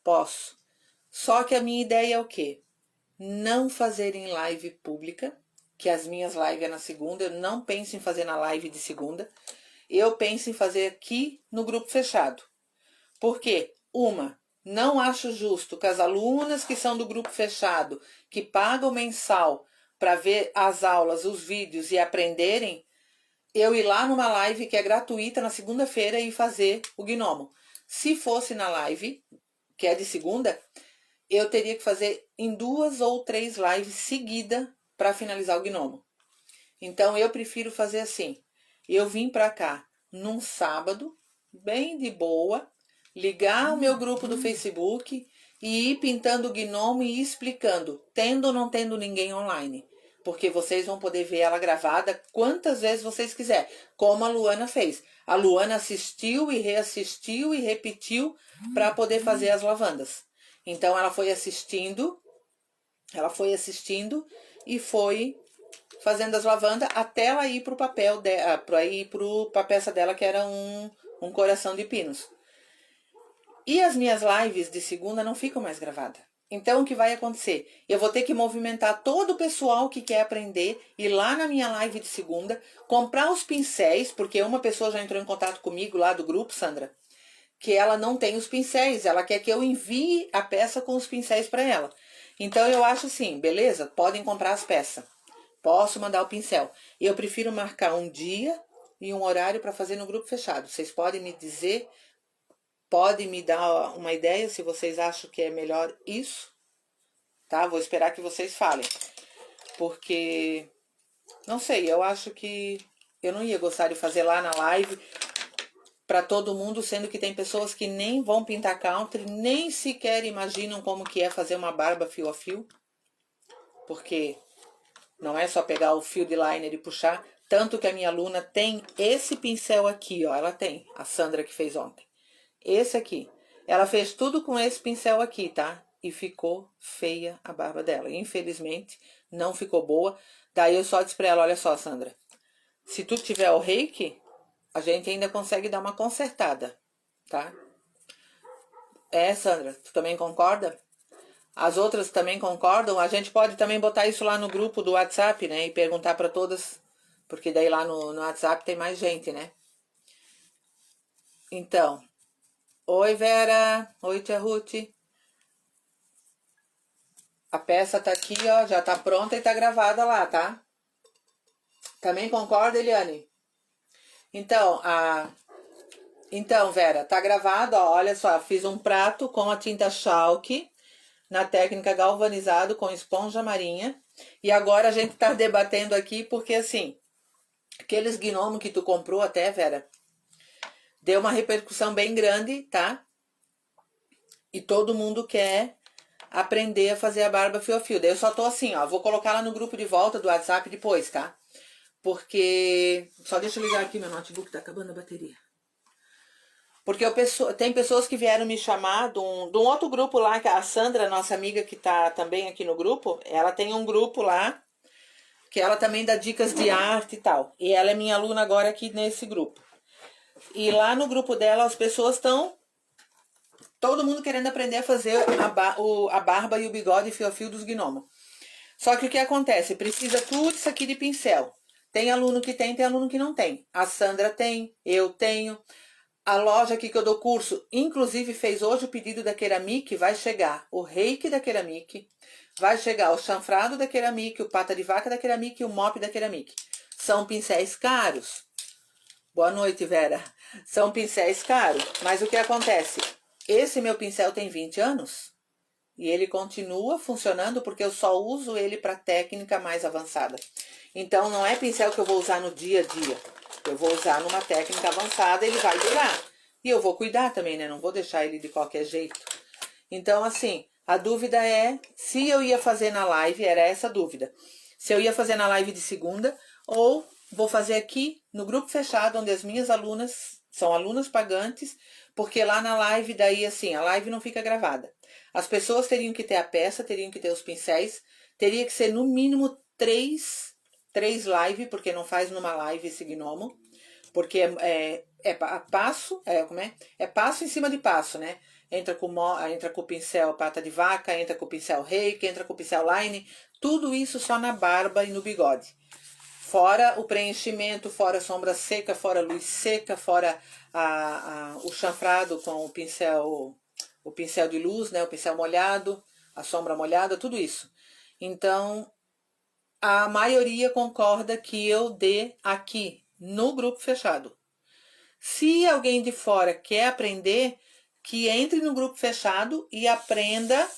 Posso. Só que a minha ideia é o quê? Não fazer em live pública, que as minhas lives é na segunda, eu não penso em fazer na live de segunda, eu penso em fazer aqui no grupo fechado. Por quê? Não acho justo que as alunas que são do grupo fechado, que pagam mensal para ver as aulas, os vídeos e aprenderem, eu ir lá numa live que é gratuita na segunda-feira e fazer o gnomo. Se fosse na live, que é de segunda, eu teria que fazer em 2 ou 3 lives seguidas para finalizar o gnomo. Então eu prefiro fazer assim. Eu vim para cá num sábado, bem de boa, ligar o meu grupo do Facebook e ir pintando o gnomo e explicando, tendo ou não tendo ninguém online. Porque vocês vão poder ver ela gravada quantas vezes vocês quiserem, como a Luana fez. A Luana assistiu e reassistiu e repetiu para poder fazer as lavandas. Então ela foi assistindo e foi fazendo as lavandas até ela ir pro papel dela, para ir pra peça dela que era um coração de pinos. E as minhas lives de segunda não ficam mais gravadas. Então o que vai acontecer? Eu vou ter que movimentar todo o pessoal que quer aprender, ir lá na minha live de segunda, comprar os pincéis, porque uma pessoa já entrou em contato comigo lá do grupo, Sandra, que ela não tem os pincéis, ela quer que eu envie a peça com os pincéis para ela. Então eu acho assim, beleza, podem comprar as peças. Posso mandar o pincel. Eu prefiro marcar um dia e um horário para fazer no grupo fechado. Vocês podem me dizer, podem me dar uma ideia se vocês acham que é melhor isso, tá? Vou esperar que vocês falem. Porque, não sei, eu acho que eu não ia gostar de fazer lá na live para todo mundo, sendo que tem pessoas que nem vão pintar country, nem sequer imaginam como que é fazer uma barba fio a fio. Porque não é só pegar o fio de liner e puxar. Tanto que a minha aluna tem esse pincel aqui, ó. Ela tem, a Sandra que fez ontem. Esse aqui. Ela fez tudo com esse pincel aqui, tá? E ficou feia a barba dela. Infelizmente, não ficou boa. Daí eu só disse pra ela, olha só, Sandra. Se tu tiver o reiki, a gente ainda consegue dar uma consertada, tá? É, Sandra, tu também concorda? As outras também concordam? A gente pode também botar isso lá no grupo do WhatsApp, né? E perguntar para todas, porque daí lá no WhatsApp tem mais gente, né? Então, Oi, Vera. Oi, tia Ruth. A peça tá aqui, ó, já tá pronta e tá gravada lá, tá? Também concorda, Eliane? Então, Vera, tá gravado, ó, olha só, fiz um prato com a tinta chalk na técnica galvanizado com esponja marinha. E agora a gente tá debatendo aqui porque assim, aqueles gnomos que tu comprou até, Vera, deu uma repercussão bem grande, tá? E todo mundo quer aprender a fazer a barba fio a fio. Daí eu só tô assim, ó, vou colocar lá no grupo de volta do WhatsApp depois, tá? Porque, só deixa eu ligar aqui, meu notebook tá acabando a bateria. Porque tem pessoas que vieram me chamar de um outro grupo lá, que a Sandra, nossa amiga que tá também aqui no grupo, ela tem um grupo lá, que ela também dá dicas de arte e tal. E ela é minha aluna agora aqui nesse grupo. E lá no grupo dela, as pessoas estão todo mundo querendo aprender a fazer a barba e o bigode fio a fio dos gnomos. Só que o que acontece? Precisa tudo isso aqui de pincel. Tem aluno que tem aluno que não tem. A Sandra tem, eu tenho. A loja aqui que eu dou curso, inclusive fez hoje o pedido da Ceramic, vai chegar o reiki da Ceramic, vai chegar o chanfrado da Ceramic, o pata de vaca da Ceramic e o mop da Ceramic. São pincéis caros. Boa noite, Vera. São pincéis caros. Mas o que acontece? Esse meu pincel tem 20 anos e ele continua funcionando porque eu só uso ele para técnica mais avançada. Então não é pincel que eu vou usar no dia a dia. Eu vou usar numa técnica avançada, ele vai durar. E eu vou cuidar também, né? Não vou deixar ele de qualquer jeito. Então, assim, a dúvida é se eu ia fazer na live, era essa a dúvida. Se eu ia fazer na live de segunda ou vou fazer aqui no grupo fechado, onde as minhas alunas são alunas pagantes, porque lá na live, daí assim, a live não fica gravada. As pessoas teriam que ter a peça, teriam que ter os pincéis, teria que ser no mínimo três lives, porque não faz numa live esse gnomo, porque é passo, como é? É passo em cima de passo, né? Entra com o pincel pata de vaca, entra com o pincel reiki, entra com o pincel line, tudo isso só na barba e no bigode. Fora o preenchimento, fora a sombra seca, fora a luz seca, fora o chanfrado com o pincel de luz, né? O pincel molhado, a sombra molhada, tudo isso. Então, a maioria concorda que eu dê aqui no grupo fechado. Se alguém de fora quer aprender, que entre no grupo fechado e aprenda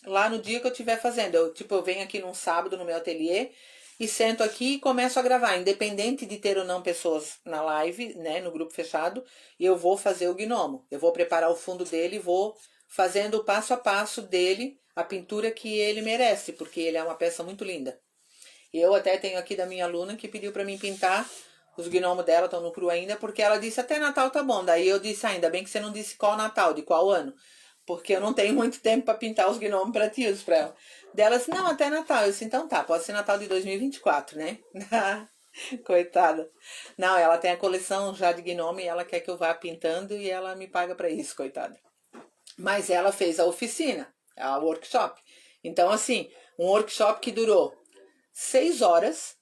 lá no dia que eu estiver fazendo. Eu venho aqui num sábado no meu ateliê e sento aqui e começo a gravar. Independente de ter ou não pessoas na live, né, no grupo fechado, eu vou fazer o gnomo. Eu vou preparar o fundo dele e vou fazendo o passo a passo dele, a pintura que ele merece, porque ele é uma peça muito linda. Eu até tenho aqui da minha aluna que pediu para mim pintar. Os gnomos dela estão no cru ainda, porque ela disse até Natal tá bom. Daí eu disse, ainda bem que você não disse qual Natal, de qual ano. Porque eu não tenho muito tempo para pintar os gnomos para ti, para ela. Dela disse, não, até Natal. Eu disse, então tá, pode ser Natal de 2024, né? Coitada. Não, ela tem a coleção já de gnome e ela quer que eu vá pintando e ela me paga para isso, coitada. Mas ela fez a oficina, a workshop. Então, assim, um workshop que durou 6 horas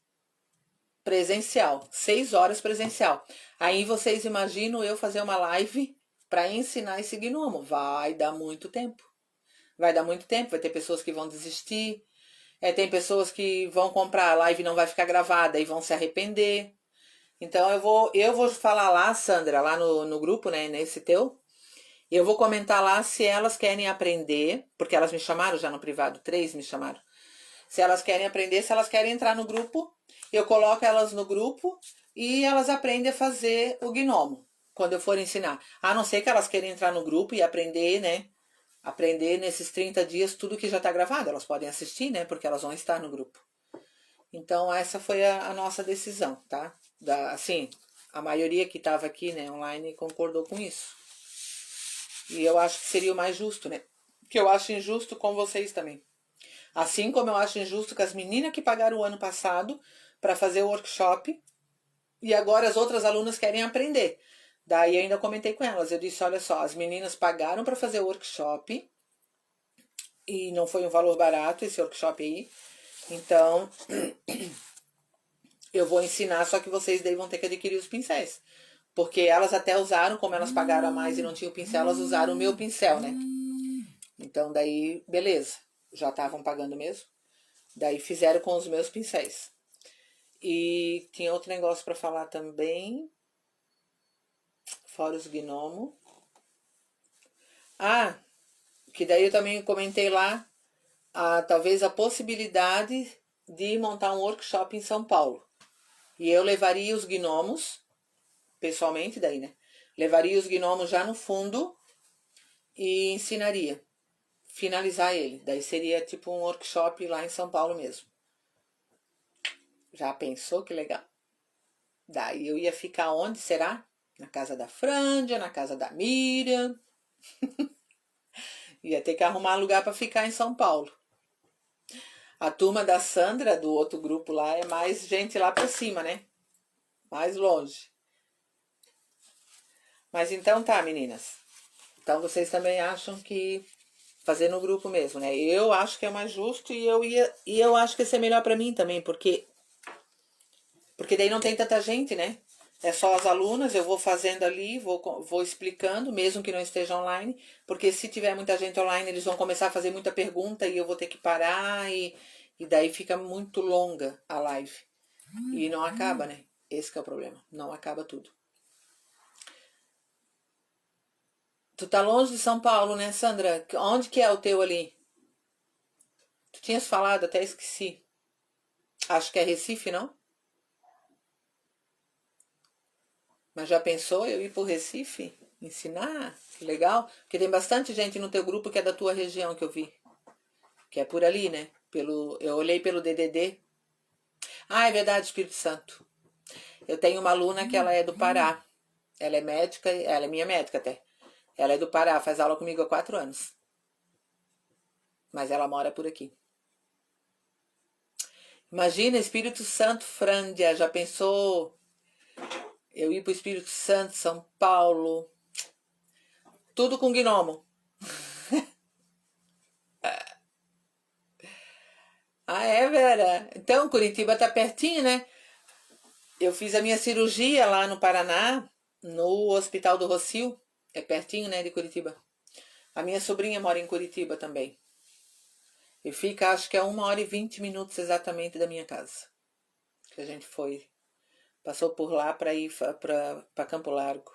presencial. 6 horas presencial. Aí vocês imaginam eu fazer uma live para ensinar esse gnomo. Vai dar muito tempo. Vai dar muito tempo. Vai ter pessoas que vão desistir. Tem pessoas que vão comprar a live e não vai ficar gravada e vão se arrepender. Então eu vou falar lá, Sandra, lá no grupo, né, nesse teu. Eu vou comentar lá se elas querem aprender, porque elas me chamaram já no privado, 3 me chamaram. Se elas querem aprender, se elas querem entrar no grupo, eu coloco elas no grupo e elas aprendem a fazer o gnomo, quando eu for ensinar. A não ser que elas queiram entrar no grupo e aprender, né? Aprender nesses 30 dias tudo que já está gravado. Elas podem assistir, né? Porque elas vão estar no grupo. Então, essa foi a nossa decisão, tá? Assim, a maioria que estava aqui, né, online, concordou com isso. E eu acho que seria o mais justo, né? Que eu acho injusto com vocês também. Assim como eu acho injusto com as meninas que pagaram o ano passado para fazer o workshop e agora as outras alunas querem aprender. Daí ainda comentei com elas, eu disse, olha só, as meninas pagaram para fazer o workshop e não foi um valor barato esse workshop aí. Então, eu vou ensinar, só que vocês daí vão ter que adquirir os pincéis. Porque elas até usaram, como elas pagaram a mais e não tinham pincel, elas usaram o meu pincel, né? Então daí, beleza. Já estavam pagando mesmo. Daí fizeram com os meus pincéis. E tinha outro negócio para falar também. Fora os gnomos. Ah, que daí eu também comentei lá, talvez a possibilidade de montar um workshop em São Paulo. E eu levaria os gnomos, pessoalmente daí, né? Levaria os gnomos já no fundo e ensinaria. Finalizar ele. Daí seria tipo um workshop lá em São Paulo mesmo. Já pensou que legal? Daí eu ia ficar onde, será? Na casa da Frândia, na casa da Miriam. Ia ter que arrumar lugar para ficar em São Paulo. A turma da Sandra, do outro grupo lá, é mais gente lá para cima, né? Mais longe. Mas então tá, meninas. Então vocês também acham que fazer no grupo mesmo, né? Eu acho que é mais justo e eu acho que isso é melhor para mim também, porque daí não tem tanta gente, né? É só as alunas, eu vou fazendo ali, vou explicando, mesmo que não esteja online, porque se tiver muita gente online, eles vão começar a fazer muita pergunta e eu vou ter que parar e daí fica muito longa a live. E não acaba, né? Esse que é o problema, não acaba tudo. Tu tá longe de São Paulo, né, Sandra? Onde que é o teu ali? Tu tinhas falado, até esqueci. Acho que é Recife, não? Mas já pensou eu ir pro Recife? Ensinar? Que legal. Porque tem bastante gente no teu grupo que é da tua região que eu vi. Que é por ali, né? Eu olhei pelo DDD. Ah, é verdade, Espírito Santo. Eu tenho uma aluna que ela é do Pará. Ela é médica, ela é minha médica até. Ela é do Pará, faz aula comigo há 4 anos. Mas ela mora por aqui. Imagina, Espírito Santo, Frândia. Já pensou eu ir pro Espírito Santo, São Paulo? Tudo com gnomo. Ah, é, Vera? Então, Curitiba tá pertinho, né? Eu fiz a minha cirurgia lá no Paraná, no Hospital do Rossio. É pertinho, né, de Curitiba. A minha sobrinha mora em Curitiba também. E fica, acho que é 1h20 exatamente da minha casa. Que a gente foi. Passou por lá para ir para Campo Largo.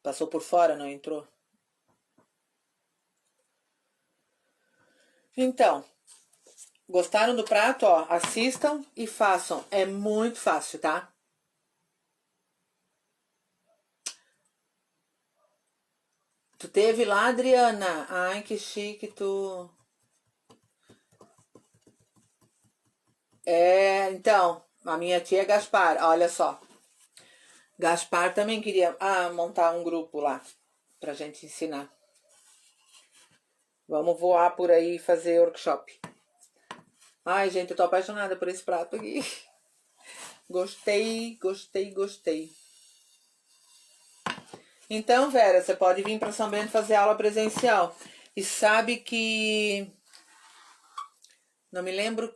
Passou por fora, não entrou? Então, gostaram do prato? Ó, assistam e façam. É muito fácil, tá? Tu teve lá, Adriana? Ai, que chique tu. É, então, a minha tia é Gaspar, olha só. Gaspar também queria montar um grupo lá pra gente ensinar. Vamos voar por aí e fazer workshop. Ai, gente, eu tô apaixonada por esse prato aqui. Gostei, gostei, gostei. Então, Vera, você pode vir para São Bento fazer aula presencial. E sabe que... Não me lembro...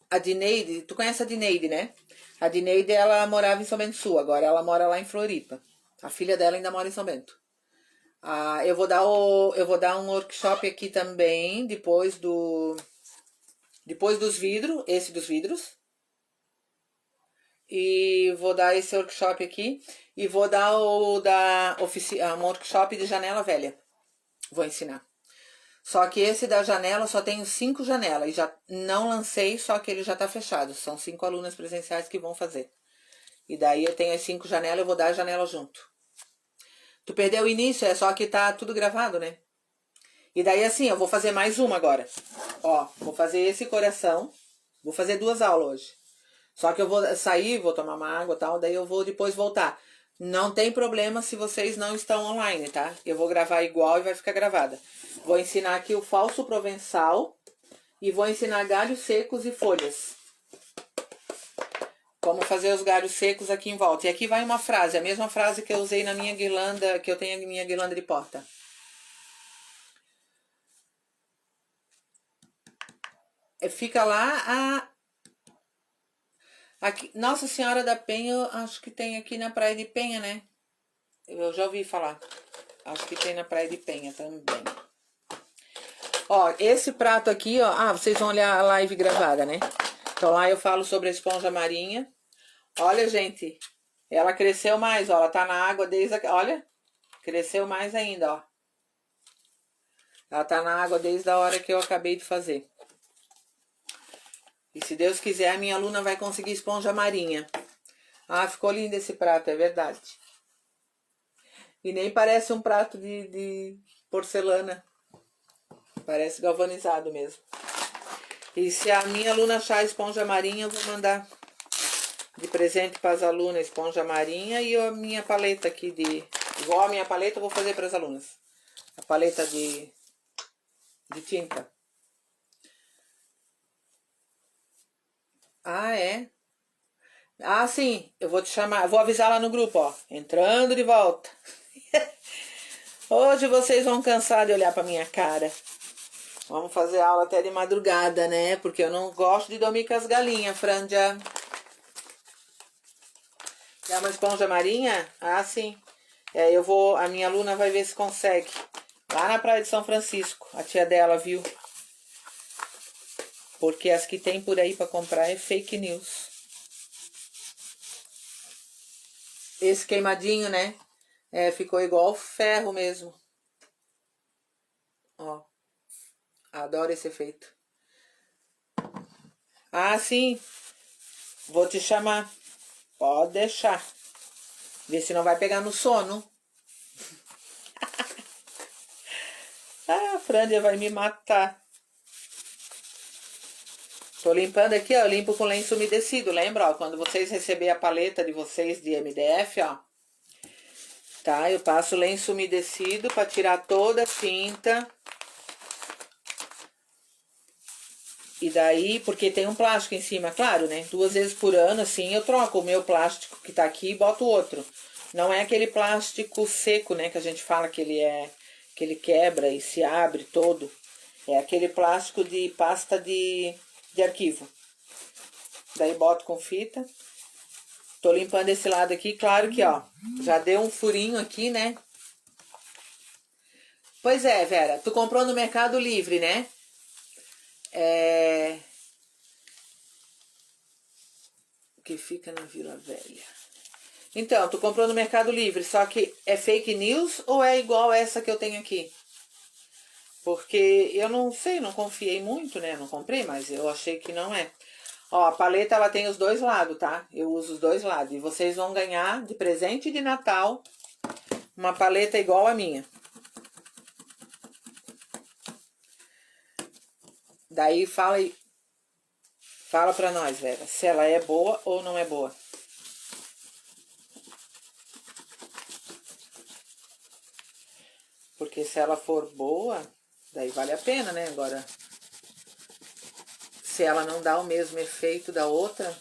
A Dineide... Tu conhece a Dineide, né? A Dineide, ela morava em São Bento Sul. Agora ela mora lá em Floripa. A filha dela ainda mora em São Bento. Eu vou dar um workshop aqui também, depois dos vidros, esse dos vidros. E vou dar esse workshop aqui. E vou dar um workshop de janela velha. Vou ensinar. Só que esse da janela só tenho 5 janelas. E já não lancei, só que ele já tá fechado. São 5 alunas presenciais que vão fazer. E daí eu tenho as 5 janelas, eu vou dar a janela junto. Tu perdeu o início, é só que tá tudo gravado, né? E daí assim, eu vou fazer mais uma agora. Ó, vou fazer esse coração. Vou fazer 2 aulas hoje. Só que eu vou sair, vou tomar uma água e tal, daí eu vou depois voltar. Não tem problema se vocês não estão online, tá? Eu vou gravar igual e vai ficar gravada. Vou ensinar aqui o falso provençal e vou ensinar galhos secos e folhas. Como fazer os galhos secos aqui em volta. E aqui vai uma frase, a mesma frase que eu usei na minha guirlanda, que eu tenho na minha guirlanda de porta. Fica lá Aqui, Nossa Senhora da Penha, eu acho que tem aqui na Praia de Penha, né? Eu já ouvi falar. Acho que tem na Praia de Penha também. Ó, esse prato aqui, ó. Ah, vocês vão olhar a live gravada, né? Então lá eu falo sobre a esponja marinha. Olha, gente. Ela cresceu mais, ó. Ela tá na água desde... Olha. Cresceu mais ainda, ó. Ela tá na água desde a hora que eu acabei de fazer. E se Deus quiser, a minha aluna vai conseguir esponja marinha. Ah, ficou lindo esse prato, é verdade. E nem parece um prato de porcelana. Parece galvanizado mesmo. E se a minha aluna achar a esponja marinha, eu vou mandar de presente para as alunas esponja marinha e a minha paleta aqui de... Igual a minha paleta, eu vou fazer para as alunas. A paleta de tinta. Ah, é? Ah, sim. Eu vou te chamar. Vou avisar lá no grupo, ó. Entrando de volta. Hoje vocês vão cansar de olhar pra minha cara. Vamos fazer aula até de madrugada, né? Porque eu não gosto de dormir com as galinhas, Frândia. Quer uma esponja marinha? Ah, sim. É, eu vou... A minha aluna vai ver se consegue. Lá na Praia de São Francisco. A tia dela viu. Porque as que tem por aí pra comprar é fake news. Esse queimadinho, né? É, ficou igual ferro mesmo. Ó. Adoro esse efeito. Ah, sim. Vou te chamar. Pode deixar. Vê se não vai pegar no sono. Ah, a Frândia vai me matar. Tô limpando aqui, ó. Eu limpo com lenço umedecido. Lembra, ó? Quando vocês receberem a paleta de vocês de MDF, ó. Tá? Eu passo lenço umedecido pra tirar toda a tinta. E daí, porque tem um plástico em cima, claro, né? 2 vezes por ano, assim, eu troco o meu plástico que tá aqui e boto outro. Não é aquele plástico seco, né? Que a gente fala que que ele quebra e se abre todo. É aquele plástico de pasta de arquivo. Daí boto com fita. Tô limpando esse lado aqui, claro que, ó, já deu um furinho aqui, né? Pois é, Vera, tu comprou no Mercado Livre, né? É... Que fica na Vila Velha. Então, tu comprou no Mercado Livre, só que é fake news ou é igual essa que eu tenho aqui? Porque eu não sei, não confiei muito, né? Não comprei, mas eu achei que não é. Ó, a paleta ela tem os dois lados, tá? Eu uso os dois lados. E vocês vão ganhar de presente de Natal uma paleta igual a minha. Daí fala pra nós, Vera, se ela é boa ou não é boa. Porque se ela for boa, daí vale a pena, né? Agora, se ela não dá o mesmo efeito da outra...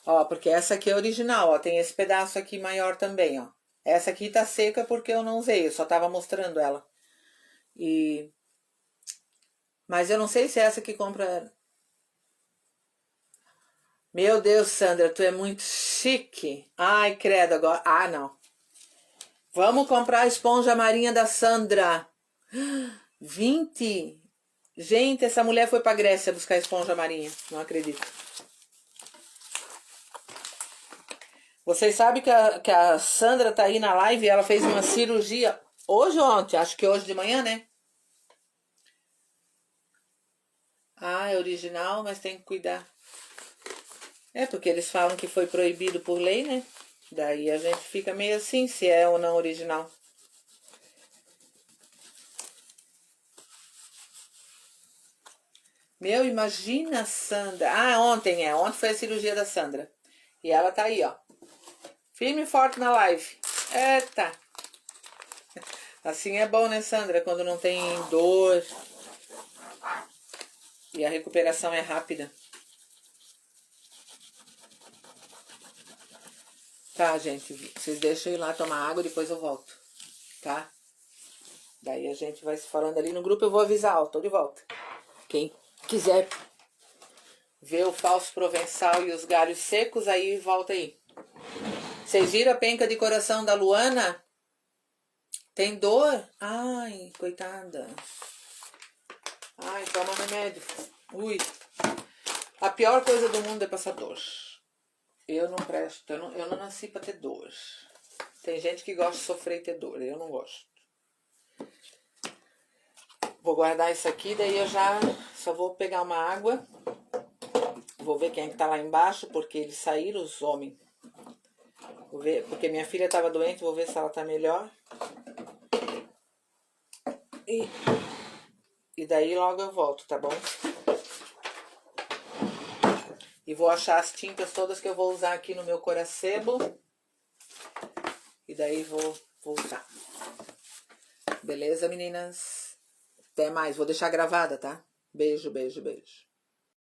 Ó, porque essa aqui é original, ó. Tem esse pedaço aqui maior também, ó. Essa aqui tá seca porque eu não usei, eu só tava mostrando ela. E... Mas eu não sei se é essa que compra... Meu Deus, Sandra, tu é muito chique. Ai, credo, agora... Ah, não. Vamos comprar a esponja marinha da Sandra. 20. Gente, essa mulher foi pra Grécia buscar esponja marinha. Não acredito. Vocês sabem que a Sandra tá aí na live e ela fez uma cirurgia hoje ou ontem? Acho que hoje de manhã, né? Ah, é original, mas tem que cuidar. É, porque eles falam que foi proibido por lei, né? Daí a gente fica meio assim, se é ou não original. Meu, imagina a Sandra. Ah, ontem é. Ontem foi a cirurgia da Sandra. E ela tá aí, ó. Firme e forte na live. Eita. Assim é bom, né, Sandra? Quando não tem dor. E a recuperação é rápida. Tá, gente. Vocês deixam eu ir lá tomar água, depois eu volto. Tá? Daí a gente vai se falando ali no grupo, eu vou avisar, ó, tô de volta. Quem quiser ver o falso provençal e os galhos secos, aí volta aí. Vocês viram a penca de coração da Luana? Tem dor? Ai, coitada. Ai, toma remédio. Ui. A pior coisa do mundo é passar dor. Eu não presto, eu não nasci pra ter dor. Tem gente que gosta de sofrer e ter dor, eu não gosto. Vou guardar isso aqui, daí eu já só vou pegar uma água. Vou ver quem é que tá lá embaixo, porque eles saíram, os homens. Vou ver, porque minha filha tava doente, vou ver se ela tá melhor. E daí logo eu volto, tá bom? E vou achar as tintas todas que eu vou usar aqui no meu coracebo. E daí vou usar. Beleza, meninas? Até mais. Vou deixar gravada, tá? Beijo, beijo, beijo.